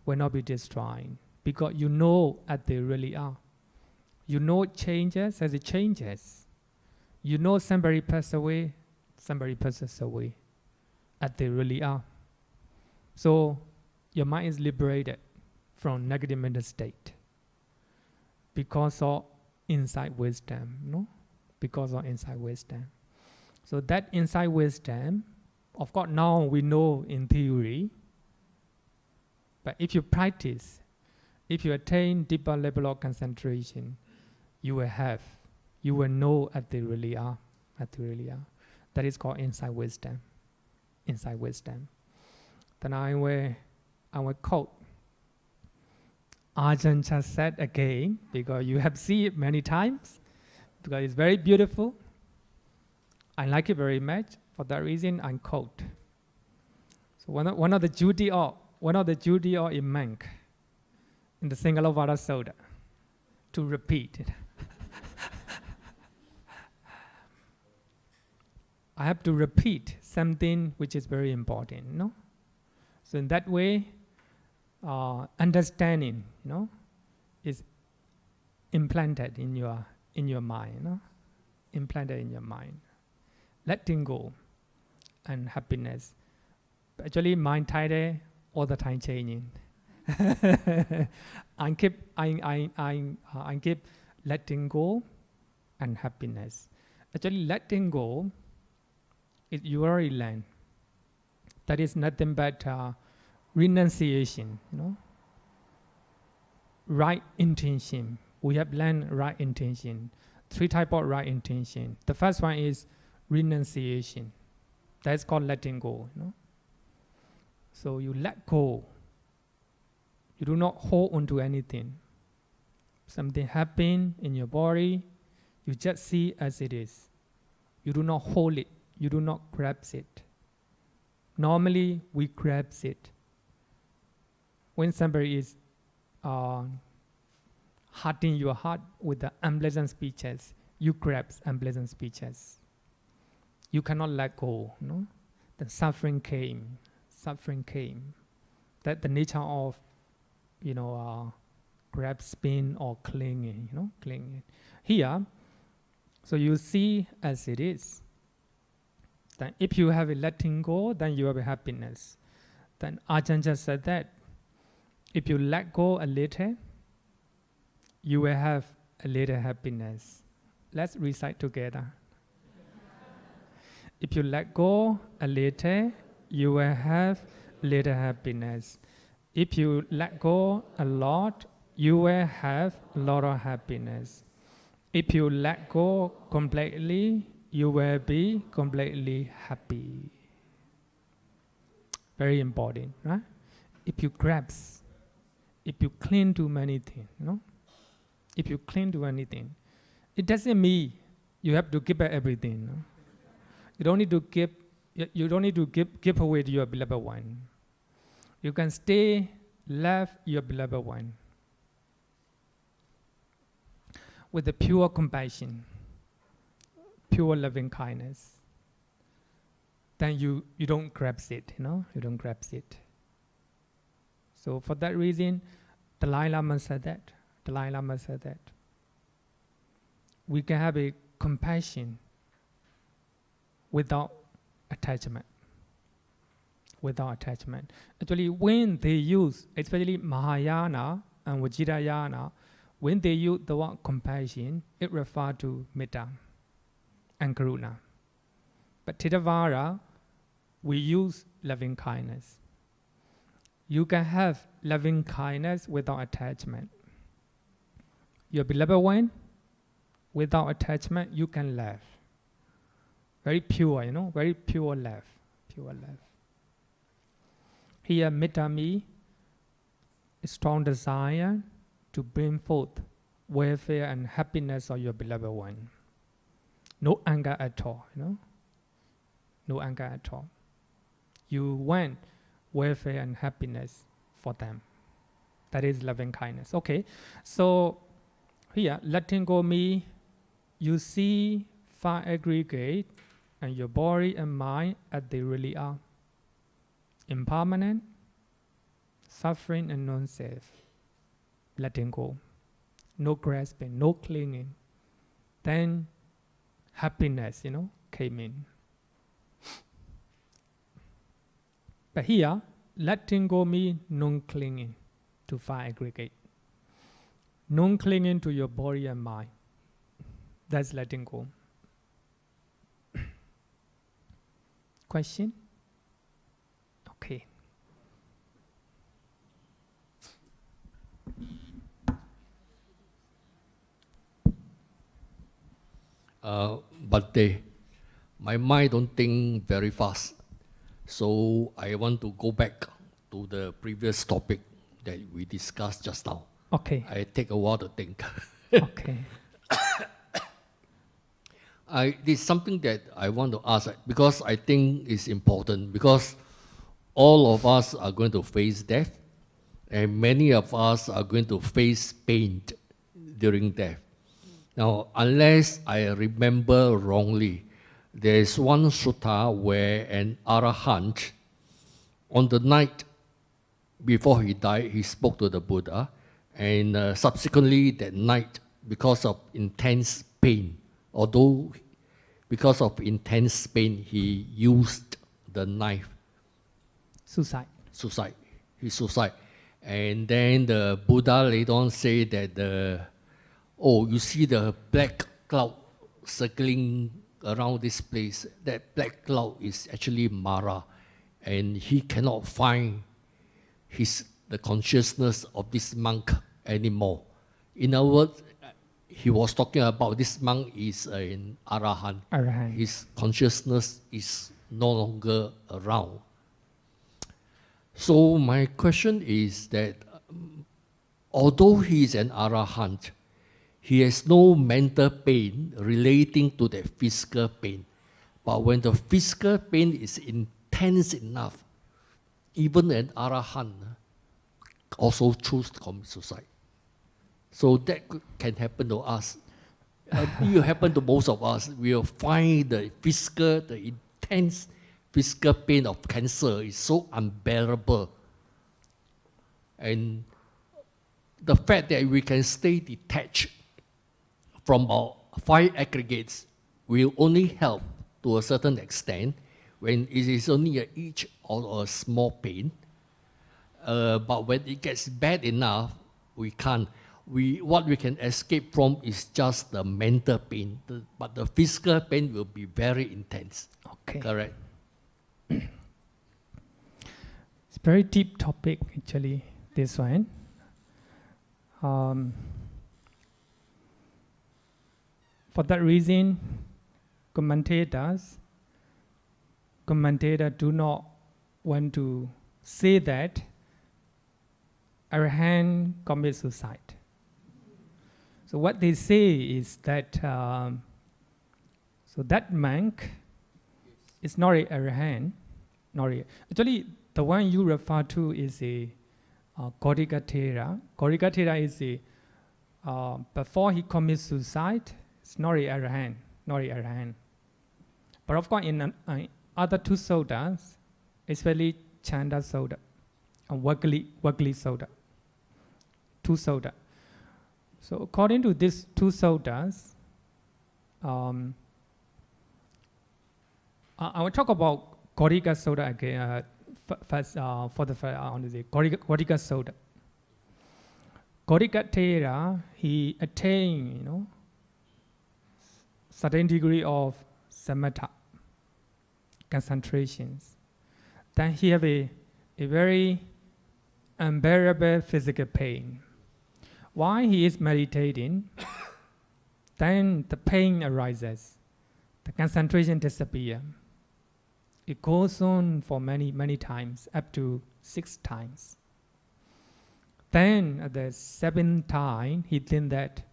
will not be destroyed because you know as they really are. You know it changes as it changes. You know somebody passes away, somebody passes away as they really are. So your mind is liberated from negative mental state because of inside wisdom, no? Because of inside wisdom. So that inside wisdom, of course now we know in theory, but if you practice, if you attain deeper level of concentration, you will know as they really are, as they really are. That is called inside wisdom, inside wisdom. Then I will quote Ajahn just said again, because you have seen it many times, because it's very beautiful. I like it very much. For that reason, I quote. So one of the duty of a monk in the Singalovada Sutta to repeat it. I have to repeat something which is very important, no? So in that way, understanding, is implanted in your mind, implanted in your mind. Letting go and happiness. Actually, mind title all the time changing. I keep letting go and happiness. Actually, letting go is you already learn. That is nothing but renunciation, right intention. We have learned right intention. 3 types of right intention. The first one is renunciation. That's called letting go. So you let go. You do not hold on to anything. Something happens in your body, you just see as it is. You do not hold it. You do not grasp it. Normally, we grasp it. When somebody is hurting your heart with the unpleasant speeches, you grasp unpleasant speeches. You cannot let go. The suffering came. Suffering came. That's the nature of, grasping or clinging. Clinging. Here, so you see as it is. Then if you have a letting go, then you have a happiness. Then Ajahn just said that if you let go a little, you will have a little happiness. Let's recite together. If you let go a little, you will have little happiness. If you let go a lot, you will have a lot of happiness. If you let go completely, you will be completely happy. Very important, right? If you grasp, if you cling to many things, if you cling to anything, it doesn't mean you have to give up everything. You don't need to give. You don't need to give away to your beloved one. You can stay, love your beloved one with the pure compassion, pure loving kindness. Then you don't grasp it, you don't grasp it. So for that reason, Dalai Lama said that. We can have a compassion without attachment. Actually, when they use, especially Mahayana and Vajrayana, when they use the word compassion, it refers to metta and karuna. But Theravada, we use loving kindness. You can have loving kindness without attachment. Your beloved one, without attachment, you can love. Very pure, very pure love. Here, metta means a strong desire to bring forth welfare and happiness of your beloved one. No anger at all, No anger at all. You want welfare and happiness for them. That is loving kindness. Okay, so here, letting go means you see five aggregate and your body and mind as they really are. Impermanent, suffering and non-self. Letting go. No grasping, no clinging. Then happiness, came in. But here, letting go means non-clinging to five aggregate. Non-clinging to your body and mind. That's letting go. Question? Okay. Bhante, my mind don't think very fast. So I want to go back to the previous topic that we discussed just now. Okay. I take a while to think. Okay. There's something that I want to ask because I think it's important because all of us are going to face death and many of us are going to face pain during death. Now, unless I remember wrongly, there is one sutta where an arahant, on the night before he died, he spoke to the Buddha, and subsequently that night, because of intense pain, because of intense pain, he used the knife. Suicide. He suicide. And then the Buddha later on said that you see the black cloud circling around this place. That black cloud is actually Mara, and he cannot find the consciousness of this monk anymore. In other words, he was talking about this monk is an arahant. His consciousness is no longer around. So my question is that although he is an arahant, he has no mental pain relating to the physical pain. But when the physical pain is intense enough, even an arahant also choose to commit suicide. So that can happen to us. It will happen to most of us. We will find the intense physical pain of cancer is so unbearable. And the fact that we can stay detached from our five aggregates will only help to a certain extent when it is only a itch or a small pain. But when it gets bad enough, we can't. What we can escape from is just the mental pain, but the physical pain will be very intense. Okay. Correct. It's a very deep topic, actually, this one. For that reason, commentators do not want to say that arahant commits suicide. So what they say is that so that monk is not an arahant. Actually, the one you refer to is a Gaudikathera. Gaudikathera is before he commits suicide, it's not an arahant. But of course, in other two suttas, especially Chanda Sutta, and Wakali soda. 2 soda. So according to these 2 sodas, I will talk about Gorika soda again. First, for the Gorika soda. Gorika Thera, he attained, certain degree of samatha, concentrations. Then he have a very unbearable physical pain. While he is meditating, then the pain arises, the concentration disappears. It goes on for many times, up to 6 times. Then at the 7th time, he thinks that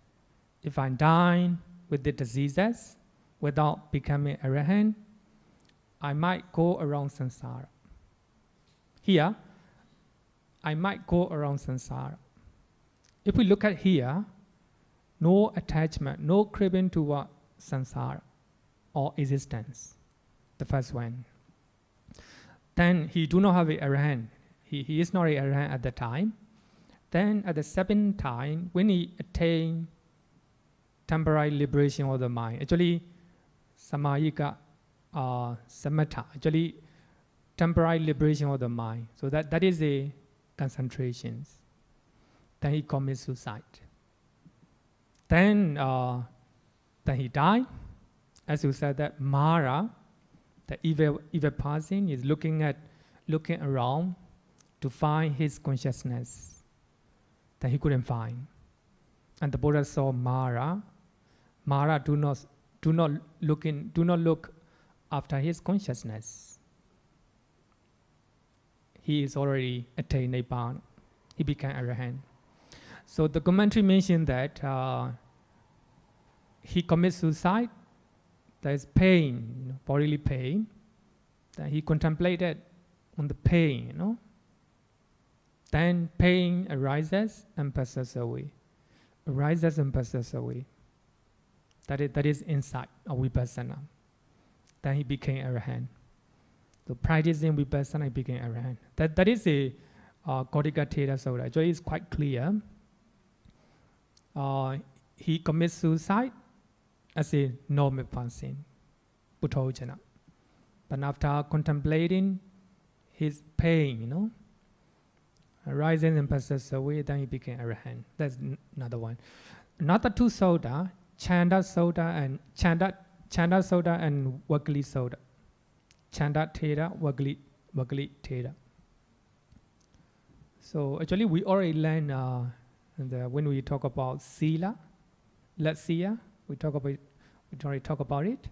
if I die with the diseases without becoming arahant, I might go around samsara. Here, I might go around samsara. If we look at here, no attachment, no craving toward samsara or existence, the first one. Then he do not have an arahant. He is not an arahant at the time. Then at the 7th time, when he attained temporary liberation of the mind, actually samayika samatha, actually temporary liberation of the mind. So that is a concentration. Then he commits suicide. Then he died. As you said, that Mara, the evil person, is looking around to find his consciousness that he couldn't find. And the Buddha saw Mara. Mara, do not look after his consciousness. He is already attained Nibbana. He became arahant. So the commentary mentioned that he commits suicide. There is pain, bodily pain. That he contemplated on the pain, Then pain arises and passes away. Arises and passes away. That is insight of Vipassanā. Then he became arahant. So practicing Vipassanā, he became arahant. That is a Gorika Thera Sutta. Actually, it's quite clear. He commits suicide as a normal person, Buddhojana. But after contemplating his pain, arises and passes away, then he became arahant. That's another one. Another 2 soda, Chanda soda and Wakali soda. Chanda Thera, Wakali Thera. So actually, we already learned when we talk about Sila, Latsiya, we already talk about it.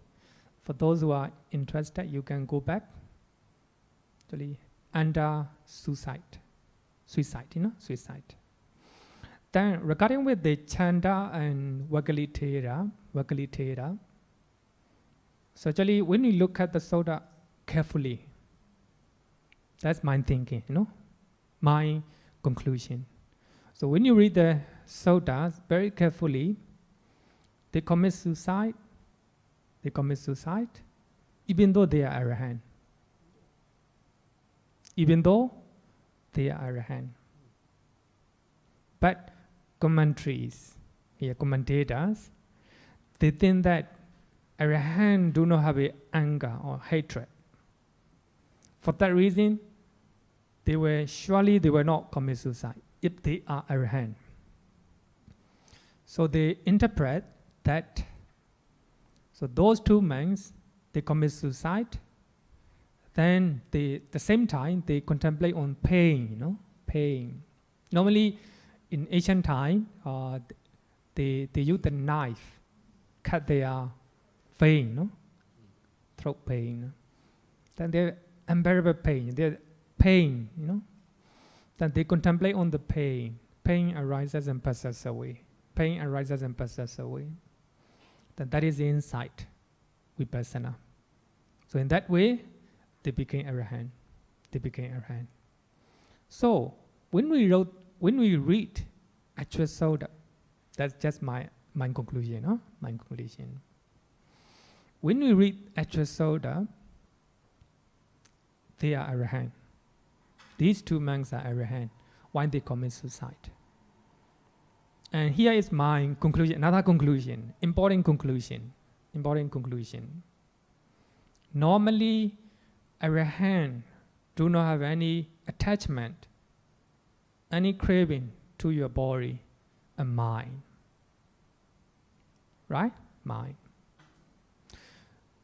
For those who are interested, you can go back. Actually, under suicide. Then regarding with the Chanda and Wakali Thera, so actually when you look at the soda carefully, that's my thinking, my conclusion. So when you read the sodas very carefully, they commit suicide, even though they are arahant. But commentators, they think that arahant do not have anger or hatred. For that reason, they will not commit suicide if they are arahant. So they interpret that. So those 2 monks, they commit suicide. Then the same time they contemplate on pain, pain. Normally, in ancient time, they use the knife, cut their vein, throat pain. Then they're unbearable pain. They're pain, Then they contemplate on the pain. Pain arises and passes away. Then that is the insight, Vipassanā. So in that way, they became arahant. So when we read actual soda, that's just my conclusion, When we read actual soda, they are arahant. These two monks are arahant. Why they commit suicide? And here is my conclusion, another conclusion, important conclusion. Normally, arahant do not have any attachment, any craving to your body and mind. Right? Mind.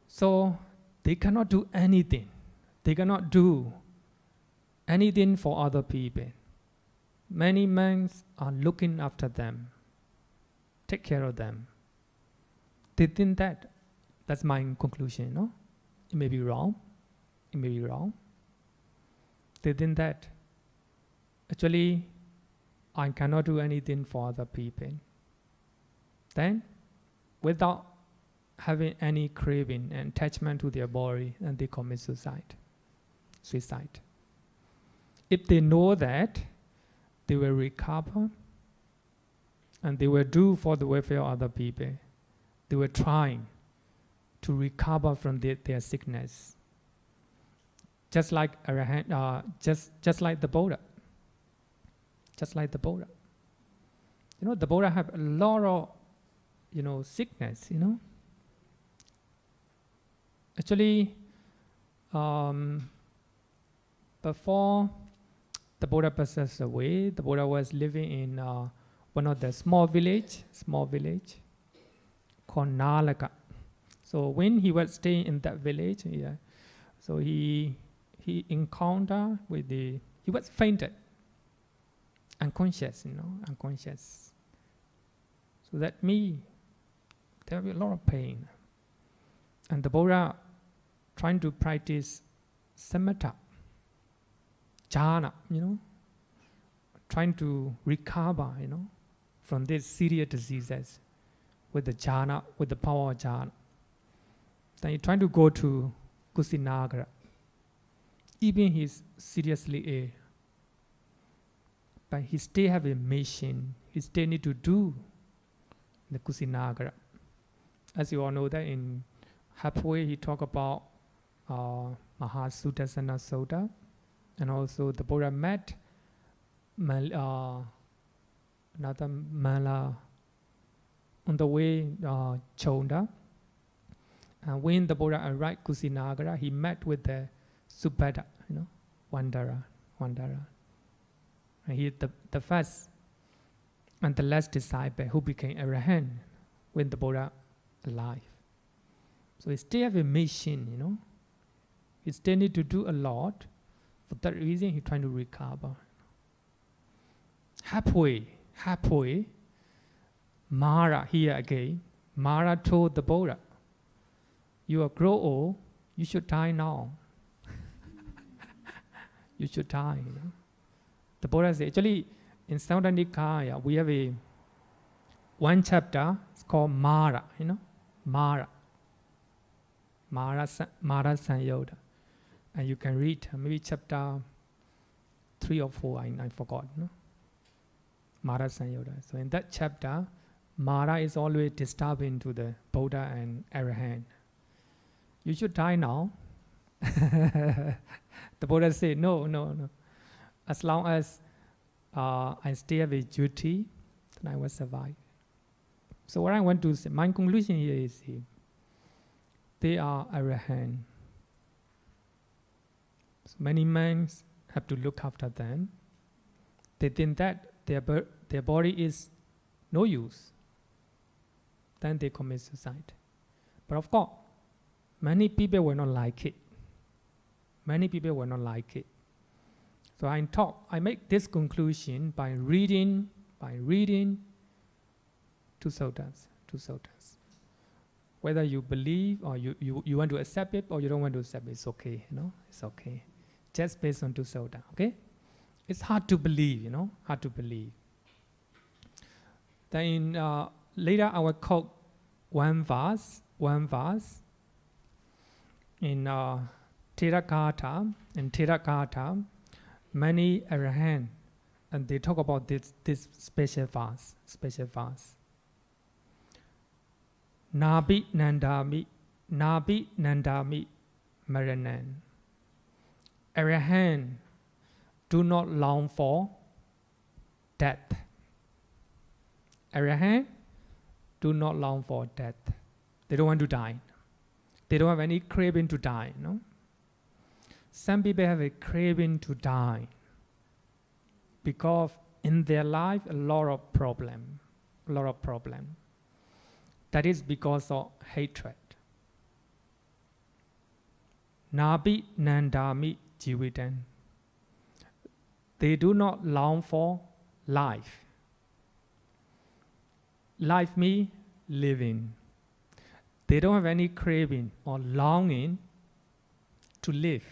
So they cannot do anything. They cannot do anything for other people. Many monks are looking after them, take care of them. They think that. That's my conclusion, no? It may be wrong. It may be wrong. They think that actually I cannot do anything for other people. Then, without having any craving and attachment to their body, and they commit suicide. If they know that, they will recover and they will do for the welfare of other people. They were trying to recover from their sickness. Just like arahant, just like the Buddha. Just like the Buddha. You know, the Buddha have a lot of, sickness, Actually, before the Buddha passed away, the Buddha was living in one of the small village called Nalaka. So when he was staying in that village, so he encountered with he was fainted, unconscious. So that there will be a lot of pain. And the Buddha trying to practice samatha, jhana, trying to recover, from these serious diseases with the jhana, with the power of jhana. Then he trying to go to Kusinagara. Even he's seriously ill. But he still have a mission. He still need to do the Kusinagara. As you all know that in halfway he talk about Mahasudassana Sutta, and also the Buddha met another Mala on the way Chonda. And when the Buddha arrived Kusinagara, he met with the Subhadda, Wanderer. And he the first and the last disciple who became arahant when the Buddha alive. So he still have a mission, He still need to do a lot. For that reason, he trying to recover. Halfway, Mara here again. Mara told the Buddha, "You are grow old. You should die now. You should die." The Buddha said, actually, in Samyutta Nikaya, we have one chapter. It's called Mara. Mara Sanyota. And you can read maybe chapter 3 or 4, I forgot. Mara Sanyota. So in that chapter, Mara is always disturbing to the Buddha and arahant. You should die now. The Buddha said, no. As long as I still have a duty, then I will survive. So what I want to say, my conclusion here is they are arahant. So many monks have to look after them. They think that their body is no use. Then they commit suicide. But of course, many people will not like it. So I make this conclusion by reading two suttas. Whether you believe or you want to accept it or you don't want to accept it, it's okay, it's okay. Just based on two sutta, okay? It's hard to believe, hard to believe. Then later I will quote one verse in Therakatha. In Therakatha, many arahant, and they talk about this special verse. Nabi nandami maranan. Arahant do not long for death. Arahant do not long for death. They don't want to die. They don't have any craving to die. No. Some people have a craving to die because in their life a lot of problem. That is because of hatred. Nabi nandami jivitan. They do not long for life. Life means living. They don't have any craving or longing to live.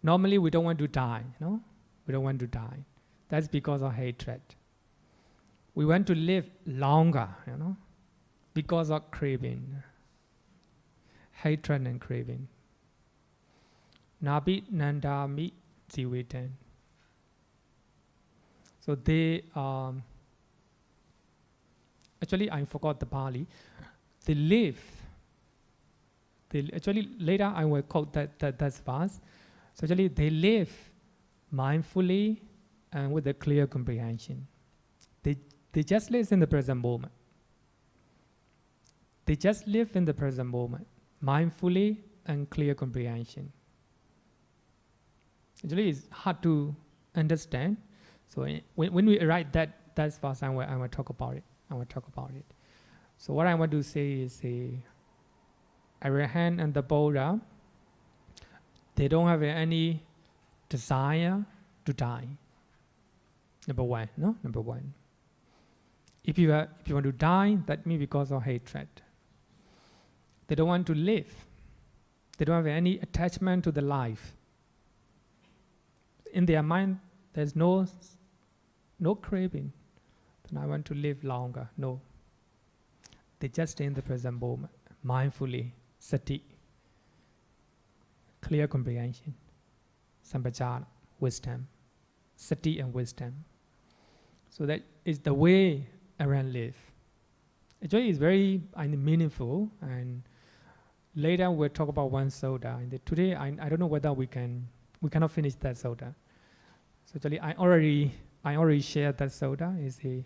Normally we don't want to die, no? We don't want to die. That's because of hatred. We want to live longer, because of craving. Hatred and craving. Nabi nandami jivitan. So they, actually I forgot the Pali. They live. Actually later I will quote that verse. So actually they live mindfully and with a clear comprehension. They just live in the present moment. They just live in the present moment, mindfully and clear comprehension. Actually, it's hard to understand. So when we write that verse, I will talk about it. So what I want to say is, Arahant and the Buddha, they don't have any desire to die. Number one. If you want to die, that means because of hatred. They don't want to live. They don't have any attachment to the life. In their mind, there's no craving. Then I want to live longer. No. They just stay in the present moment, mindfully, sati, clear comprehension, sampajana, wisdom, sati and wisdom. So that is the way Arahant live. Actually, it's very meaningful, and later we'll talk about one soda. And today, I don't know whether we cannot finish that soda. So actually, I already shared that soda. It's a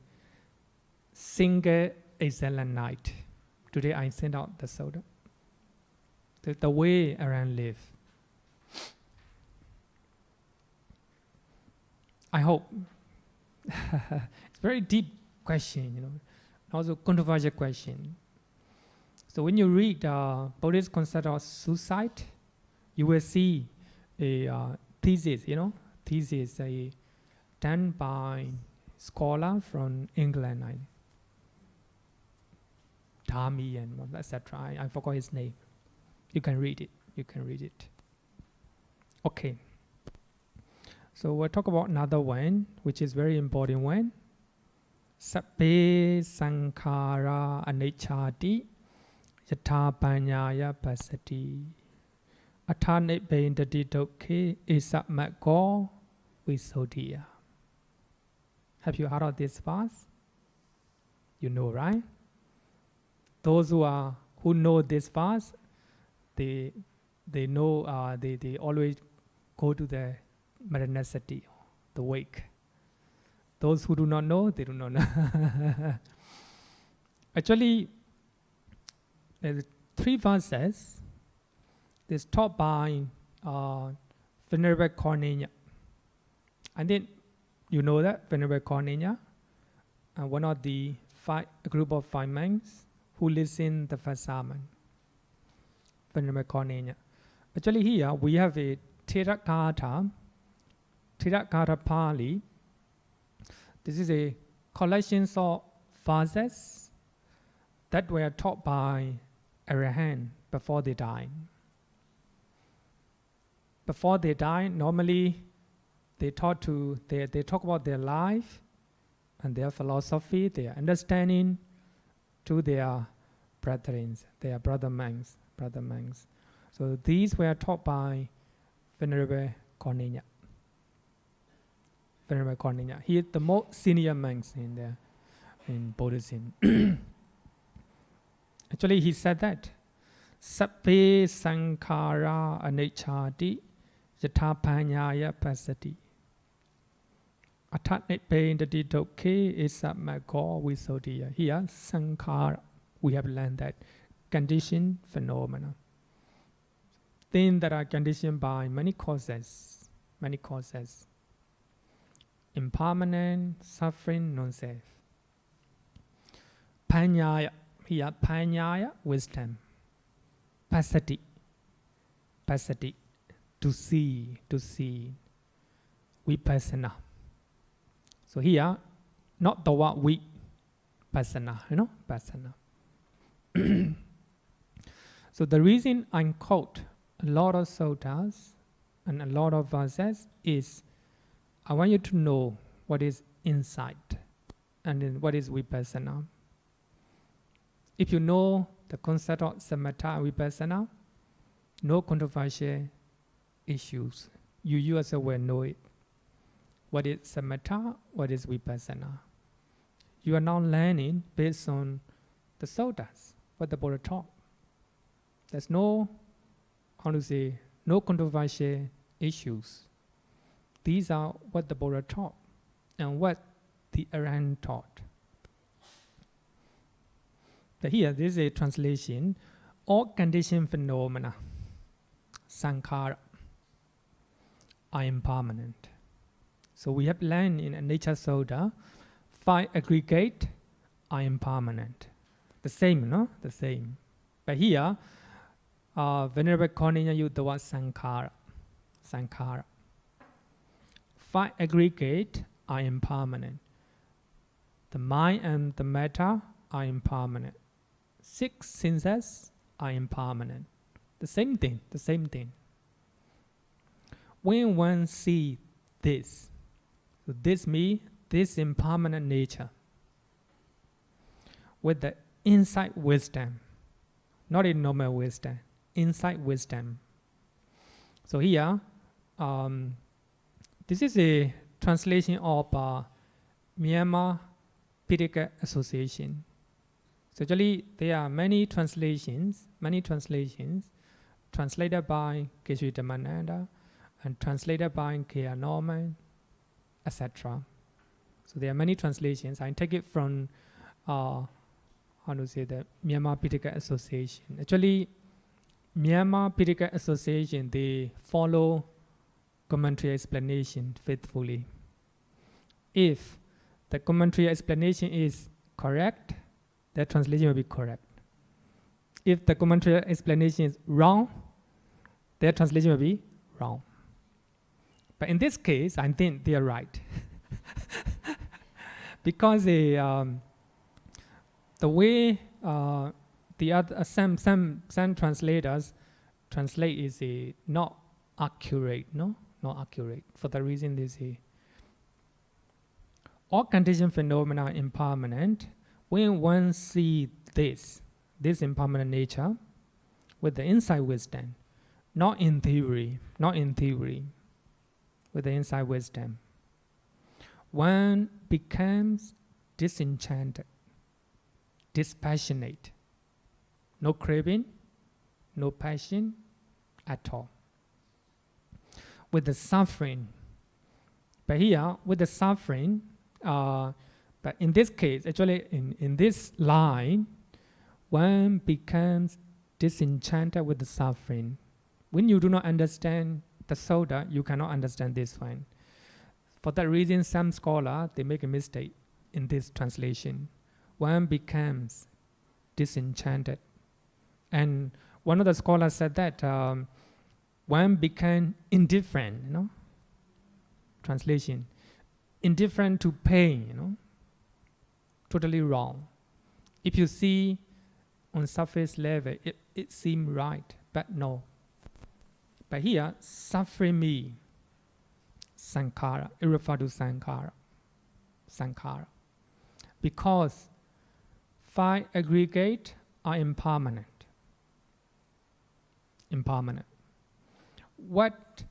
single excellent night. Today I sent out the soda. The way Arahant live. I hope. It's a very deep question, also controversial question. So when you read Buddhist concept of suicide, you will see a thesis, thesis done by scholar from England, Dhami and etc. I forgot his name. You can read it. Okay. So we'll talk about another one, which is very important one. Sabbe sankhara anicchati yatha panyaya pasati athane bhindati dukkhe esamakko visodhiya. Have you heard of this verse? You know, right? Those who know this verse, they know they always go to the Maranasati, the wake. Those who do not know, they do not know. Actually, there's 3 verses. This taught by Venerable Cornelius. And then you know that Venerable Cornelius, one of the a group of 5 monks who listen the first sermon. Venerable Cornelius. Actually, here we have a Therakatha Pali. This is a collection of verses that were taught by Arahant before they died. Before they died, normally they talk about their life and their philosophy, their understanding to their brethren, their brother monks. So these were taught by Venerable Cornelius. He is the most senior monks in Buddhism. Actually, he said that Sabbe sankhara anicchati yatha panyaya pasati. Athat pain the ditoke is a mago visodiya. Here, sankhara. We have learned that conditioned phenomena. Things that are conditioned by many causes. Many causes. Impermanent, suffering, non-self. Panyaya. Here, panyaya, wisdom. Pasati. Pasati. To see. Vipassanā. So here, not the word Vipassanā, Vipassanā. So the reason I quote a lot of suttas and a lot of verses is I want you to know what is insight and then what is Vipassanā. If you know the concept of samatha and Vipassanā, no controversial issues. You yourself will know it. What is samatha? What is Vipassanā? You are now learning based on the suttas, what the Buddha taught. There's no controversial issues. These are what the Buddha taught and what the Arahant taught. But here, this is a translation. All conditioned phenomena, sankhara, are impermanent. So we have learned in Anicca Sutta, 5 aggregate are impermanent. The same, The same. But here, Venerable Cornelia used the word sankhara. Sankhara. 5 aggregate are impermanent. The mind and the matter are impermanent. 6 senses are impermanent. The same thing. When one sees this, so this means this impermanent nature with the insight wisdom, not in normal wisdom, insight wisdom. So here, this is a translation of Myanmar Pitaka Association. So actually, there are many translations translated by Keshe Dhammananda and translated by K.R. Norman, etc. So there are many translations. I take it from the Myanmar Pitaka Association. Actually, Myanmar Pitaka Association, they follow commentary explanation faithfully. If the commentary explanation is correct, the translation will be correct. If the commentary explanation is wrong, their translation will be wrong. But in this case, I think they are right. Because the way the other some translators translate is not accurate, not accurate. For the reason they say all contingent phenomena are impermanent. When one sees this impermanent nature with the insight wisdom, not in theory, with the insight wisdom, one becomes disenchanted, dispassionate, no craving, no passion at all. With the suffering, but here with the suffering, but in this case, actually in this line, one becomes disenchanted with the suffering. When you do not understand the sutta, you cannot understand this one. For that reason, some scholars, they make a mistake in this translation. One becomes disenchanted. And one of the scholars said that one became indifferent, Translation. Indifferent to pain, Totally wrong. If you see on surface level, it seems right, but no. But here, suffering me, sankhara, it refers to sankhara. Because 5 aggregate are impermanent. What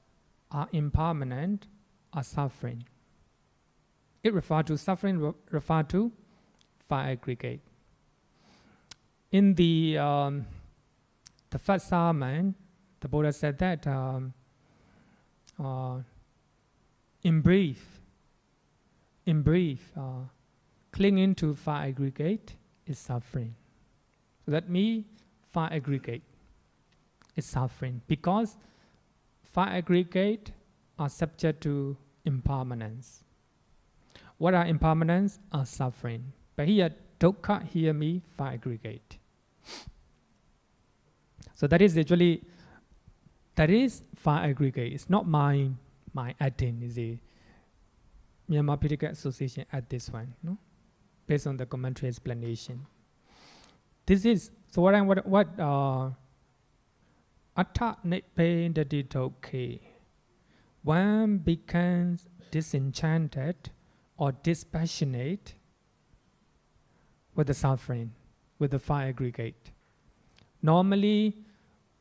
are impermanent are suffering. It refers to suffering, refer to 5 aggregate. In the first sermon, the Buddha said that in brief, in brief, clinging to five aggregate is suffering. So that means five aggregate is suffering because five aggregate are subject to impermanence. What are impermanence? Are suffering. But here, dukkha, here means five aggregate. So that is actually, that is five aggregate. It's not my adding, is the Myanmar Critical Association add this one, no? Based on the commentary explanation. This is, so what atta nibbedati dukkhe. One becomes disenchanted or dispassionate with the suffering, with the five aggregate. Normally,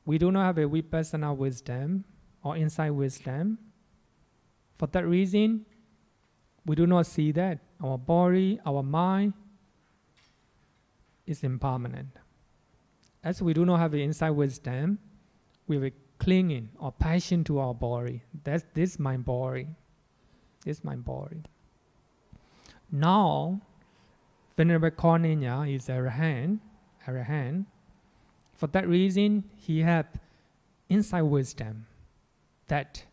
we do not have a Vipassanā wisdom or insight wisdom. For that reason, we do not see that our body, our mind is impermanent. As we do not have the insight wisdom, we will clinging or passion to our body. That's this my body. This my body. Now, Venerable Cornenya is Arahant. For that reason, he had insight wisdom that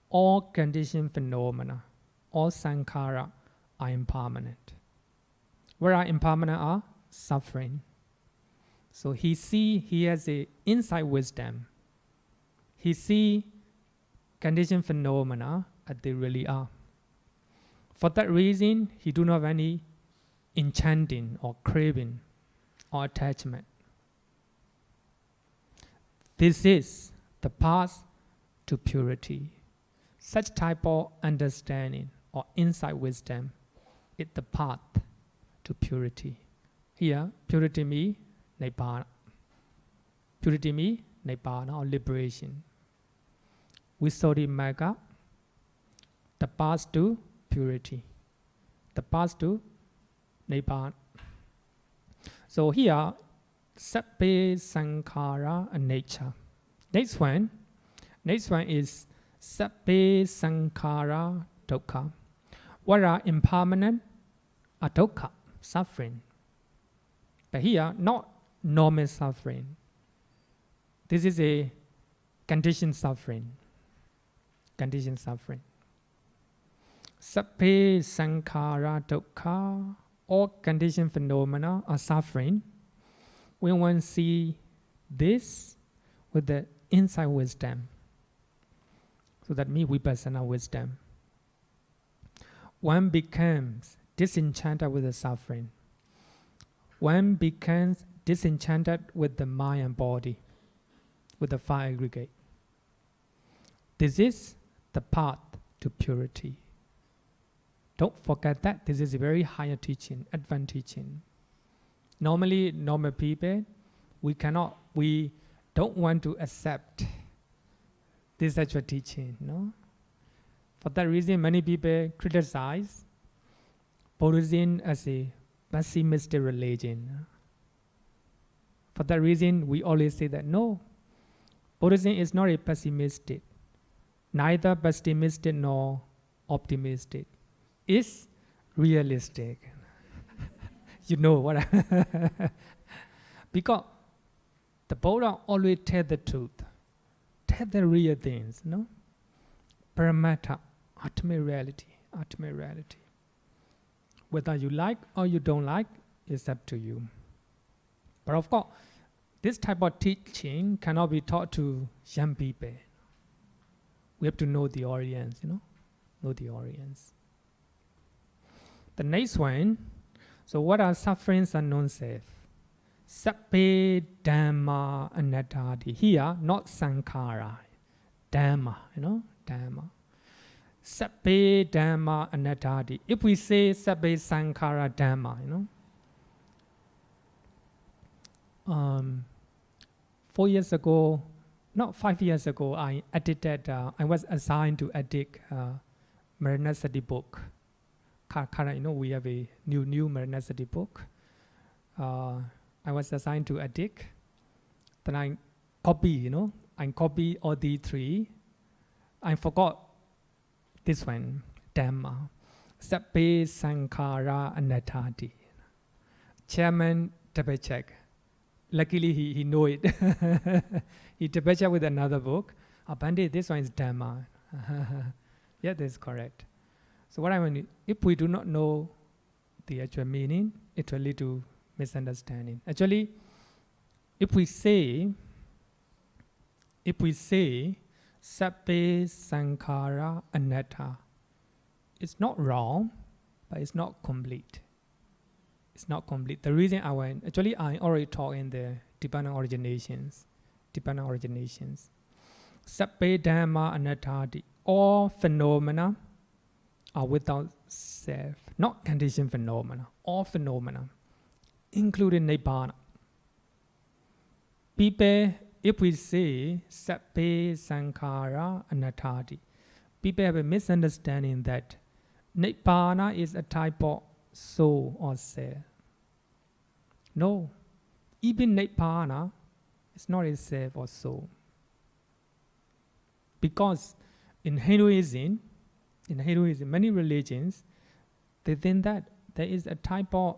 all conditioned phenomena, all sankhara are impermanent. What are impermanent are? Suffering. So he has a insight wisdom. He see conditioned phenomena as they really are. For that reason, he do not have any enchanting or craving or attachment. This is the path to purity. Such type of understanding or insight wisdom is the path to purity. Here, purity means Nibbana. Purity means Nibbana or liberation. Visuddhimagga, the path to purity. The path to Nibbana. So here, Sabbe Sankhara Anicca. Next one is Sabbe Sankhara Dukkha. What are impermanent? Are dukkha, suffering. But here, not normal suffering. This is a conditioned suffering. Conditioned suffering. Sabbe Sankhara Dukkha. All conditioned phenomena are suffering. When one see this with the insight wisdom, so that means Vipassanā wisdom, one becomes disenchanted with the suffering. One becomes disenchanted with the mind and body, with the five aggregate. This is the path to purity. Don't forget that this is a very higher teaching, advanced teaching. Normally, normal people, we don't want to accept this actual teaching, no? For that reason, many people criticize Buddhism as a pessimistic religion. For that reason, we always say that no, Buddhism is not a pessimistic, neither pessimistic nor optimistic. It's realistic. You know what because the Buddha always tell the truth, tell the real things, no? Paramattha, ultimate reality, ultimate reality. Whether you like or you don't like, it's up to you. But of course, this type of teaching cannot be taught to young people. We have to know the audience, know the audience. The next one, so what are sufferings and non-self? Sabbe Dhamma Anattati. Here, not Sankhara. Dhamma, Dhamma. Sabbe Dhamma Anattati. If we say Sabbe Sankhara Dhamma, 4 years ago, not 5 years ago, I was assigned to edit Maranasati book. We have a new Maranasati book. I was assigned to edit. Then I copy, I copy all the three. I forgot this one, Dhamma. Sabbe Sankhara Anattati. Chairman double check. Luckily he know it. He double check with another book. Bhante, this one is Dhamma. Yeah, that's correct. So what I mean, if we do not know the actual meaning, it will lead to misunderstanding. Actually, if we say Sabbe Sankhara Anatta, it's not wrong, but it's not complete. It's not complete. The reason I already talked in the dependent originations. Sabbe Dhamma Anattati. All phenomena are without self, not conditioned phenomena. All phenomena, including Nibbana. People, if we say Sabbe Sankhara Anattati, people have a misunderstanding that Nibbana is a type of soul or self. No, even Nibbana is not a self or soul. Because in Hinduism, many religions, they think that there is a type of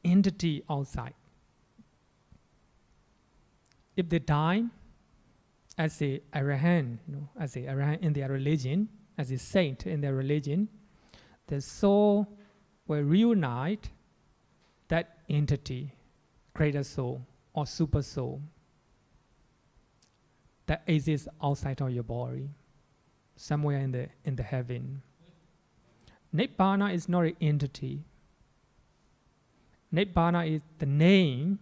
entity outside. If they die as a arahant, in their religion, as a saint in their religion, the soul will reunite that entity, greater soul or super soul, that exists outside of your body, somewhere in the heaven. Nibbana is not an entity. Nibbana is the name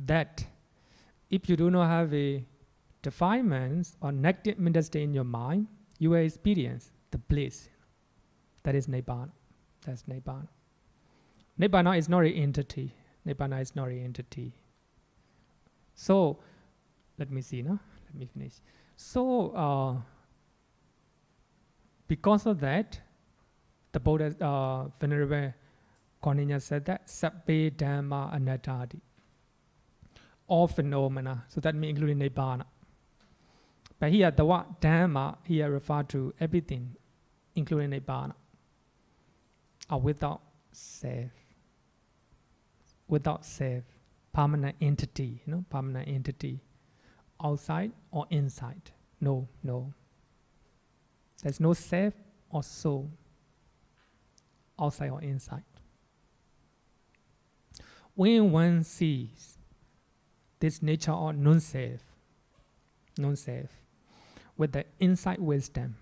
that, if you do not have a defilements or negative mental state in your mind, you will experience the bliss. That is Nibbana. That's Nibbana. Nibbana is not an entity. So, let me finish. So, because of that, the Buddha, Venerable Konina said that Sabbe Dhamma Anattati. All phenomena, so that means including Nibbana. But here, the word Dhamma here refers to everything, including Nibbana, are without self. Without self, permanent entity, permanent entity, outside or inside. No. There's no self or soul, outside or inside. When one sees this nature of non-self, with the insight wisdom,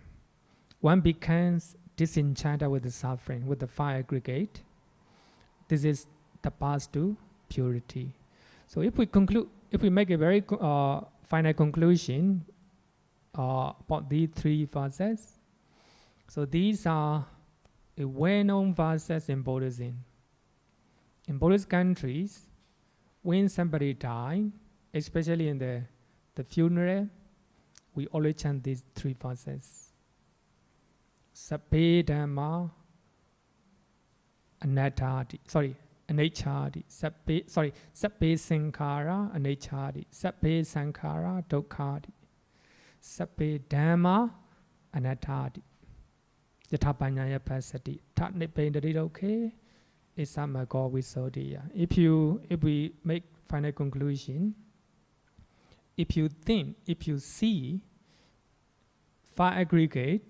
one becomes disenchanted with the suffering, with the fire aggregate. This is the path to purity. So if we make a very final conclusion about these three verses, so these are a well-known verses in Buddhism. In Buddhist countries, when somebody dies, especially in the funeral, we always chant these three verses. Sabbe Dhamma Anattati. Anicchati. Sabbe Sankhara Anicchati. Sabbe Sankhara Dukkhati. Sabbe Dhamma Anattati. Yatha Panyaya Pasati. Tat Nibbendati Dokhe. Isamago Visodiya. If we make final conclusion, if you see fire aggregate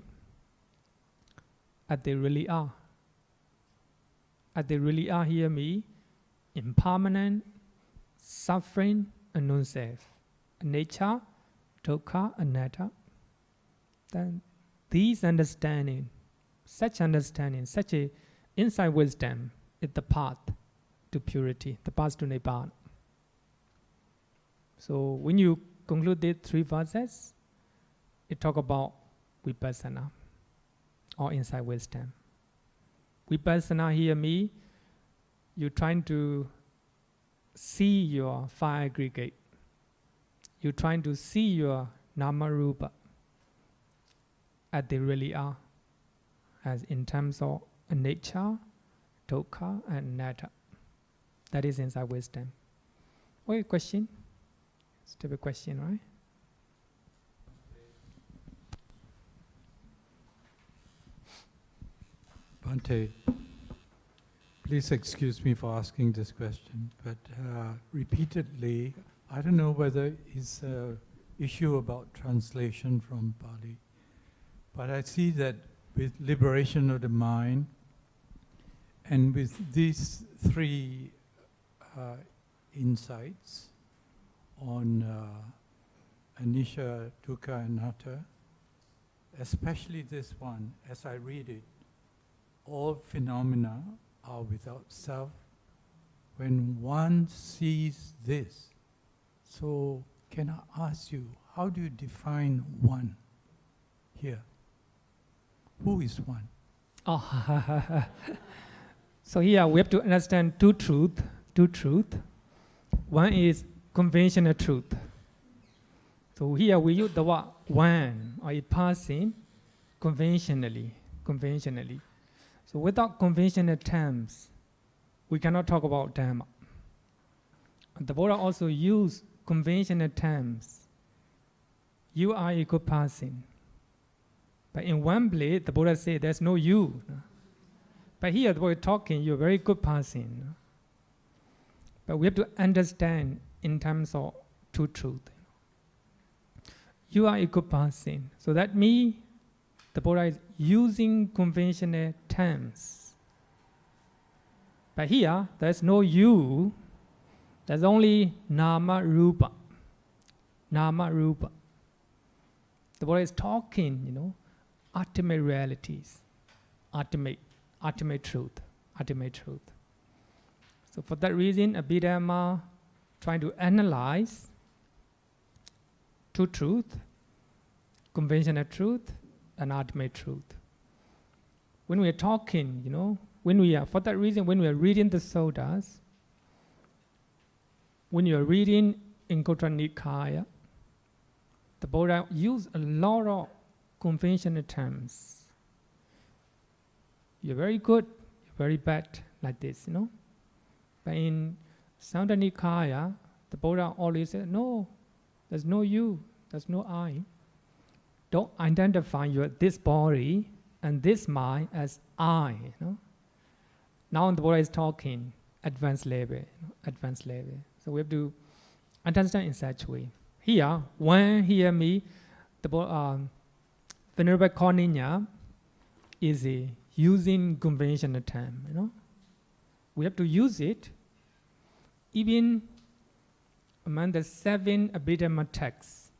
as they really are, hear me, impermanent, suffering, and non-self, nature, dukkha, anatta, then these understanding, such a insight wisdom is the path to purity, the path to Nibbana. So when you conclude these three verses, it talk about Vipassanā, or insight wisdom. Vipassanā, hear me, you're trying to see your fire aggregate. You're trying to see your nama rupa as they really are, as in terms of nature, dukkha, and anatta. That is insight wisdom. Okay, question? Still a question, right? Bhante, please excuse me for asking this question, but repeatedly, I don't know whether it's an issue about translation from Pali, but I see that with liberation of the mind and with these three insights on anicca, dukkha, anatta, especially this one, as I read it, all phenomena are without self. When one sees this, so can I ask you, how do you define one here? Who is one? Oh, so here we have to understand two truth. One is conventional truth. So here we use the word one, or it passing conventionally. So without conventional terms, we cannot talk about Dhamma. The Buddha also used conventional terms. You are equal passing. But in one place, the Buddha said there's no you. But here, the Buddha talking, you're very good passing. But we have to understand in terms of two truth. You are equal passing. So that means the Buddha is using conventional terms. But here, there's no you. There's only nama rupa. Nama rupa. The Buddha is talking, ultimate realities, ultimate truth. So for that reason, Abhidhamma trying to analyze two truth, conventional truth, and ultimate truth. When we are talking, for that reason, when we are reading the Suttas, when you are reading in Anguttara Nikaya, the Buddha used a lot of conventional terms. You're very good, you're very bad, like this, But in Samyutta Nikaya, the Buddha always said, no, there's no you, there's no I. Don't identify this body and this mind as I. Now the Buddha is talking advanced level. So we have to understand in such a way. Here, when hear me, the Venerable Corninya is using conventional term. We have to use it even among the 7 Abhidhamma texts.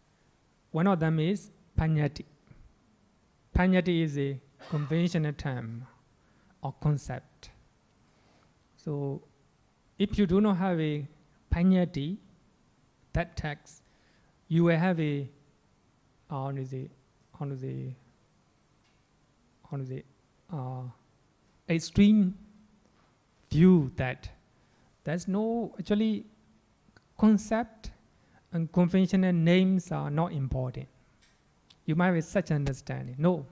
One of them is Panyati. Panyati is a conventional term or concept. So if you do not have a Panyati, that text, you will have a extreme view that there's no actually concept and conventional names are not important. You might have such understanding. No.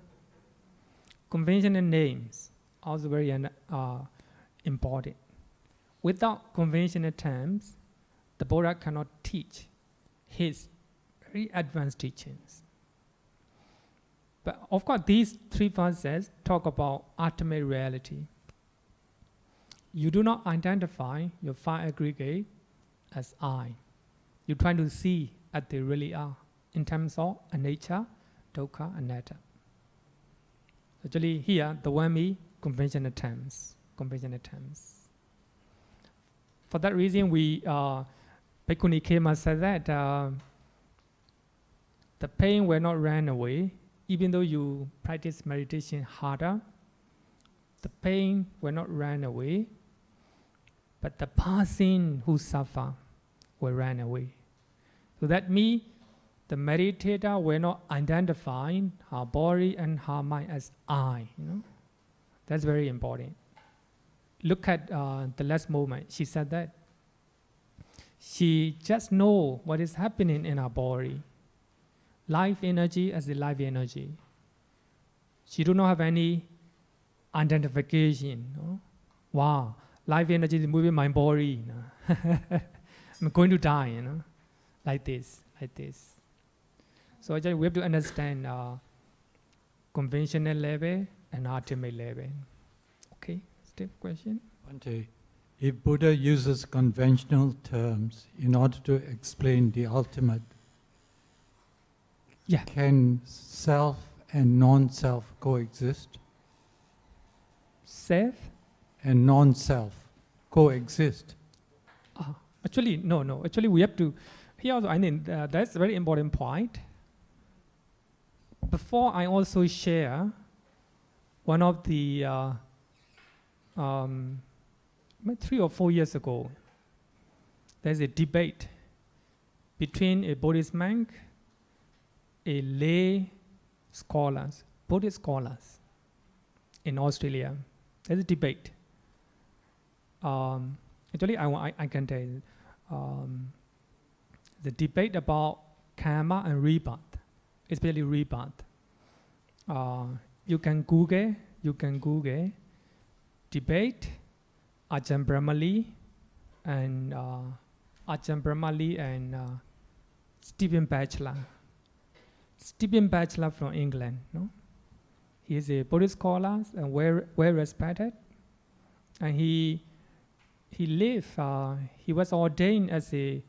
Conventional names also very important. Without conventional terms, the Buddha cannot teach his very advanced teachings. But of course, these 3 verses talk about ultimate reality. You do not identify your 5 aggregate as I. You're trying to see as they really are in terms of anicca, dukkha, anatta. Actually, here the one me conventional terms. For that reason, we Bhikkhuni Khema said that the pain will not run away, even though you practice meditation harder. The pain will not run away, but the person who suffer will run away. So that means the meditator will not identify her body and her mind as I. That's very important. Look at the last moment. She said that she just know what is happening in her body. Life energy as the life energy. She do not have any identification. Wow, life energy is moving my body. I'm going to die. Like this. So actually we have to understand conventional level and ultimate level. subjective question. Bhante, if Buddha uses conventional terms in order to explain the ultimate, Yeah. can self and non-self coexist? Self? And non-self coexist? Actually, no. Actually, we have to. Here also, I mean, that's a very important point. Before I also share one of the 3 or 4 years ago, there's a debate between a Buddhist monk, a lay scholars, Buddhist scholars in Australia. There's a debate. Actually, I can tell you, the debate about karma and rebirth, especially rebirth. You can Google debate Ajahn Brahmali and Stephen Batchelor. Stephen Batchelor from England, no? He is a Buddhist scholar and well respected, and he was ordained as a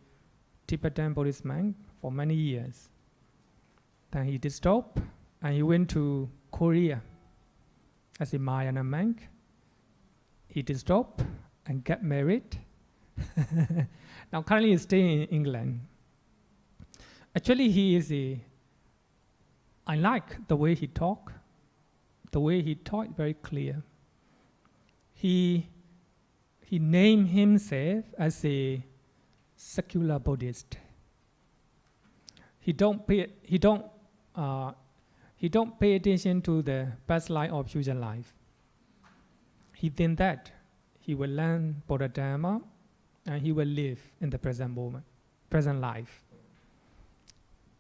Tibetan Buddhist monk for many years. Then he did stop, and he went to Korea as a Mahayana monk. He did stop and get married. Now currently he's staying in England. Actually, I like the way he talk. The way he taught very clear. He named himself as a secular Buddhist. He don't pay attention to the past life or future life. He think that he will learn Buddha Dharma and he will live in the present moment, present life.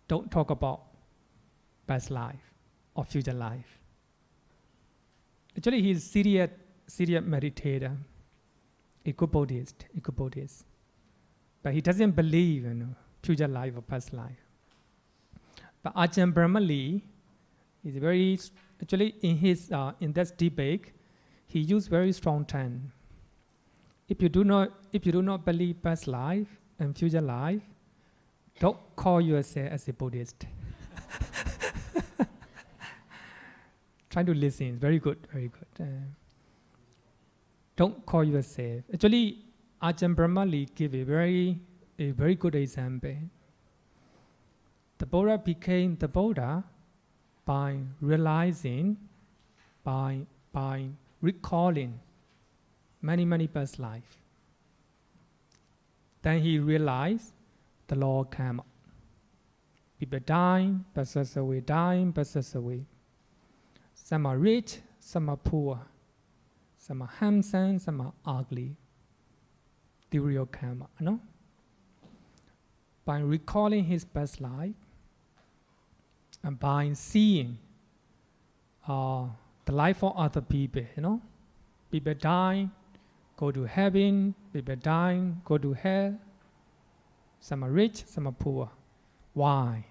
Don't talk about past life or future life. Actually, he's serious meditator, a good Buddhist. But he doesn't believe in future life or past life. But Ajahn Brahmali is very, actually in that debate, he used very strong term. If you do not believe past life and future life, don't call yourself as a Buddhist. Try to listen. Very good. Don't call yourself. Actually, Ajahn Brahmali gave a very good example. The Buddha became the Buddha by realizing, by recalling many past life. Then he realized the law of karma. People dying, passes away, dying, passes away. Some are rich, some are poor. Some are handsome, some are ugly. The real karma, no? By recalling his past life and by seeing the life of other people, people dying, go to heaven, people dying, go to hell. Some are rich, some are poor. Why?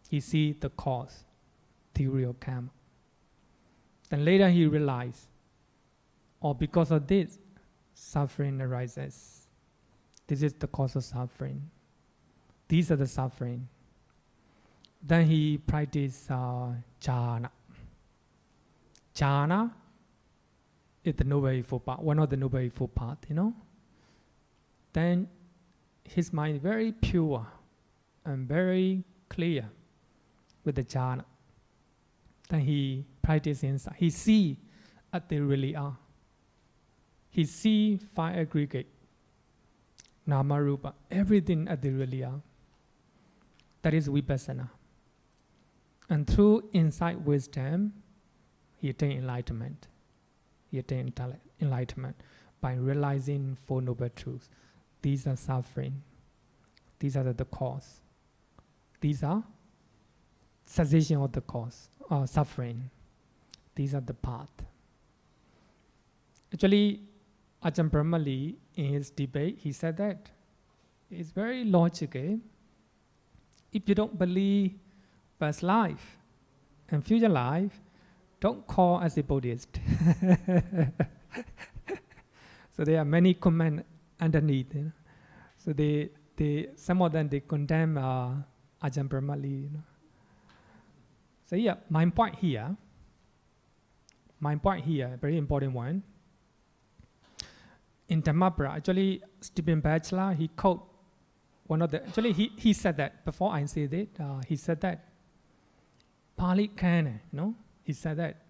He sees the cause, the real karma. Then later he realized, because of this, suffering arises. This is the cause of suffering. These are the suffering. Then he practiced jhana. Jhana is the Noble Eightfold Path, one of the Noble Eightfold Path, Then his mind very pure and very clear with the jhana. Then he practiced inside. He see as they really are. He see 5 aggregate, nama rupa, everything as they really are. That is Vipassanā. And through insight wisdom, he attained enlightenment. He attained enlightenment by realizing 4 noble truths. These are suffering. These are the cause. These are cessation of the cause, suffering. These are the path. Actually, Ajahn Brahmali, in his debate, he said that it's very logical. If you don't believe past life and future life, don't call as a Buddhist. So there are many comments underneath. So some of them they condemn Ajahn Brahmali. So yeah, my point here, very important one. In Dhammapara, actually Stephen Batchelor, he quote one of the, actually he said that, before I say that, he said that Pali Canon, he said that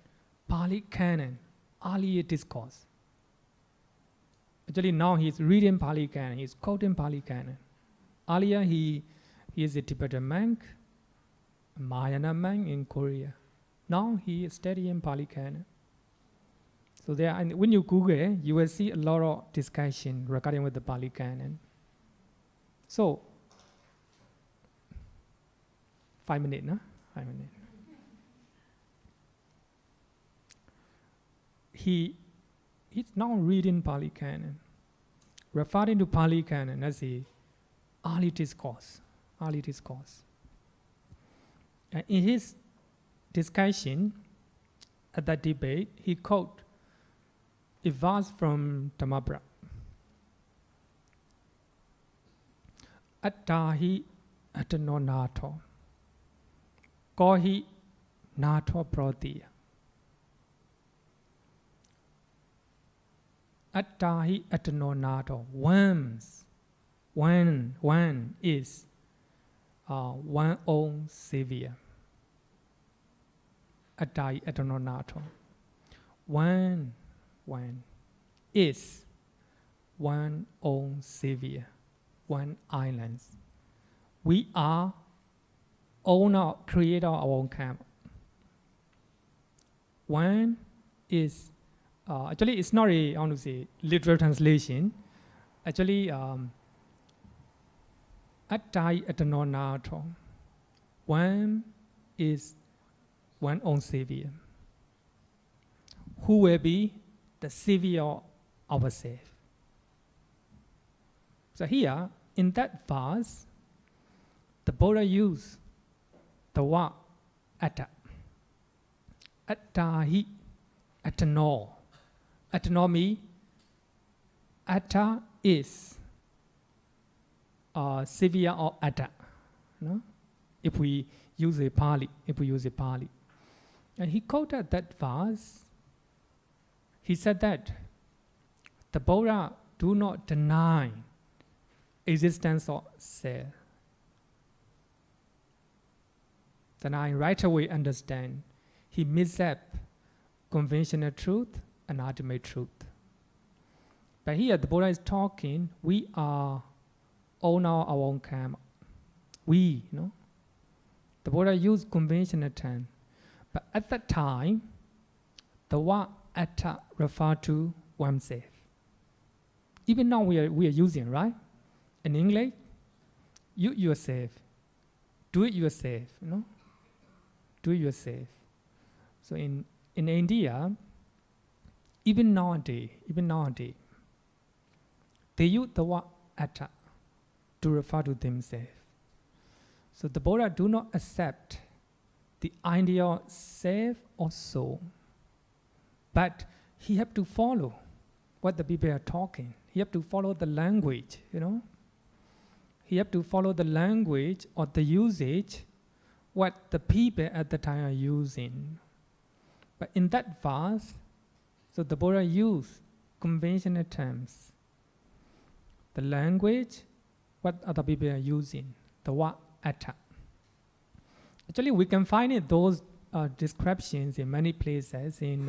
Pali Canon, earlier discourse. Actually now he's reading Pali Canon, he's quoting Pali Canon. Earlier he is a Tibetan monk, a Mahayana monk in Korea. Now he is studying Pali Canon. So there, and when you Google, you will see a lot of discussion regarding with the Pali Canon. So, 5 minutes, no? 5 minutes. He's now reading Pali Canon, referring to Pali Canon as a early discourse. And in his discussion at that debate, he quote a verse from Dhammapara. Attahi atano nato, kohi nato pratiya. Attahi atano nato, one is one own savior. Attahi atano nato, one is one own savior, one island. We are owner, creator of our own karma. One is, actually it's not a, I want to say, literal translation. Actually, attai atano nato. One is one own savior. Who will be the savior of ourselves? So here, in that verse, the Buddha used the word atta. Attahi, atano. Atano means atta is savior of atta. No? If we use a Pali. And he quoted that verse. He said that the Buddha do not deny existence of self. Then I right away understand he mixed up conventional truth and ultimate truth. But here the Buddha is talking, we are owner of our own karma. We, The Buddha used conventional term. But at that time, the word atta refer to oneself. Even now we are using, right? In English, you yourself, do it yourself, do it yourself. So in India, even nowadays, they use the word atta to refer to themselves. So the Buddha do not accept the idea of self or soul. But he have to follow what the people are talking. He have to follow the language, He have to follow the language or the usage what the people at the time are using. But in that verse, so the Buddha used conventional terms. The language, what other people are using, the word atta. Actually, we can find those descriptions in many places in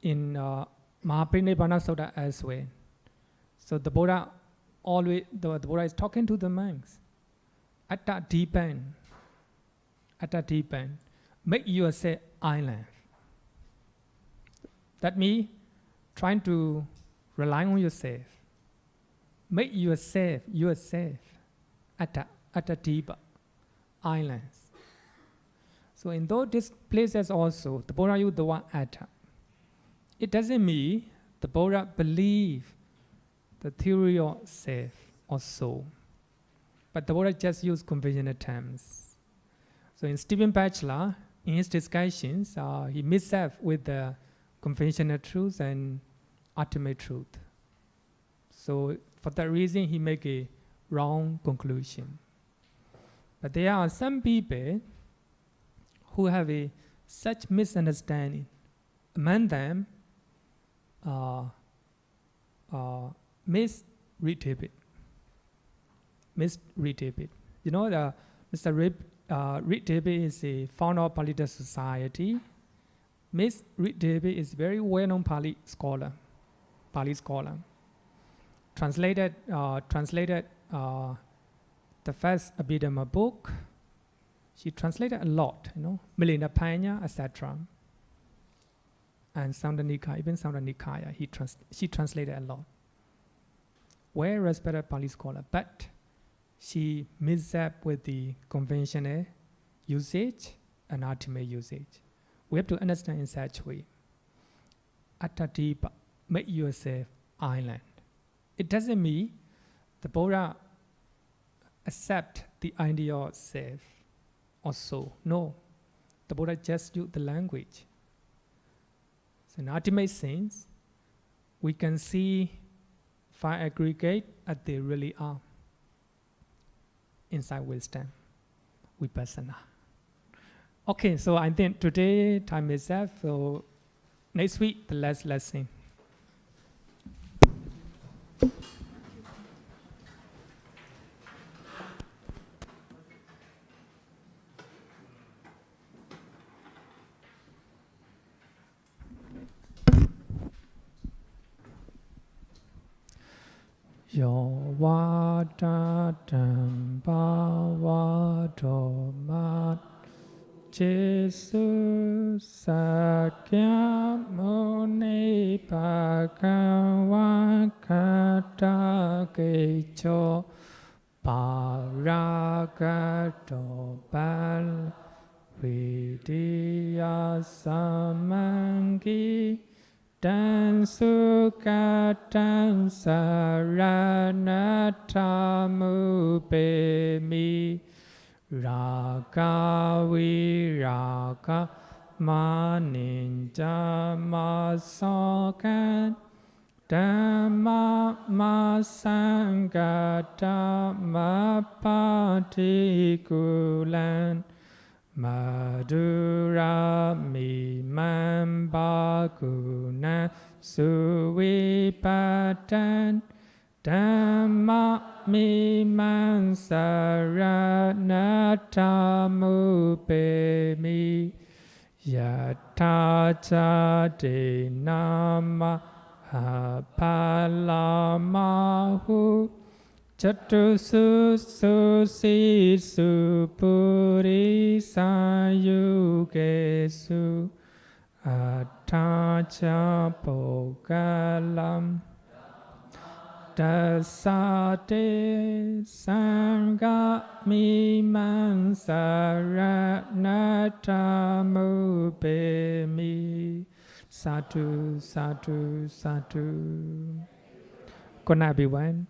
Mahaparinibbana Sutta as well. So the Buddha the Buddha is talking to the monks. Atta depend. Make yourself island. That means trying to rely on yourself. Make yourself. Atta dipa, islands. So in those places also, the Buddha used the word atta. It doesn't mean the Buddha believe the theory of self or soul. But the Buddha just used conventional terms. So in Stephen Batchelor, in his discussions, he mixed up with the conventional truths and ultimate truth. So for that reason, he make a wrong conclusion. But there are some people who have such misunderstanding. Among them, misread it. You know, Mr. Reed David is a founder of Pali Society. Miss Reed David is very well-known Pali scholar. Translated the first Abhidhamma book. She translated a lot, you know, Milena Panya, etc. And Samdhanikaya, even Samdhanikaya, she translated a lot. Well-respected Pali scholar, but she mixed up with the conventional usage and ultimate usage. We have to understand in such a way. Attadipa, make yourself island. It doesn't mean the Buddha accept the idea of self or soul. No, the Buddha just used the language. So in ultimate sense, we can see five aggregate as they really are. Inside wisdom, Vipassanā. Okay, so I think today time is up. So next week, the last lesson. Yo vada damba vado mat Jesu sakya muni bhagavan kata kecho paragato bal vidya samangi Dan sukatan saranatamu bemi raga viraga maninja masokan Dhamma masanga dhamma patikulan Madhura mimamba guna suvipatan Dhamma mimansaranatamu bemi Yatacha dinama apalamahu Chatusu susi supuri sayugesu Atacha pogalam Dasate sangha mimansaranatamu bemi Sadhu, sadhu, sadhu. Good night, everyone.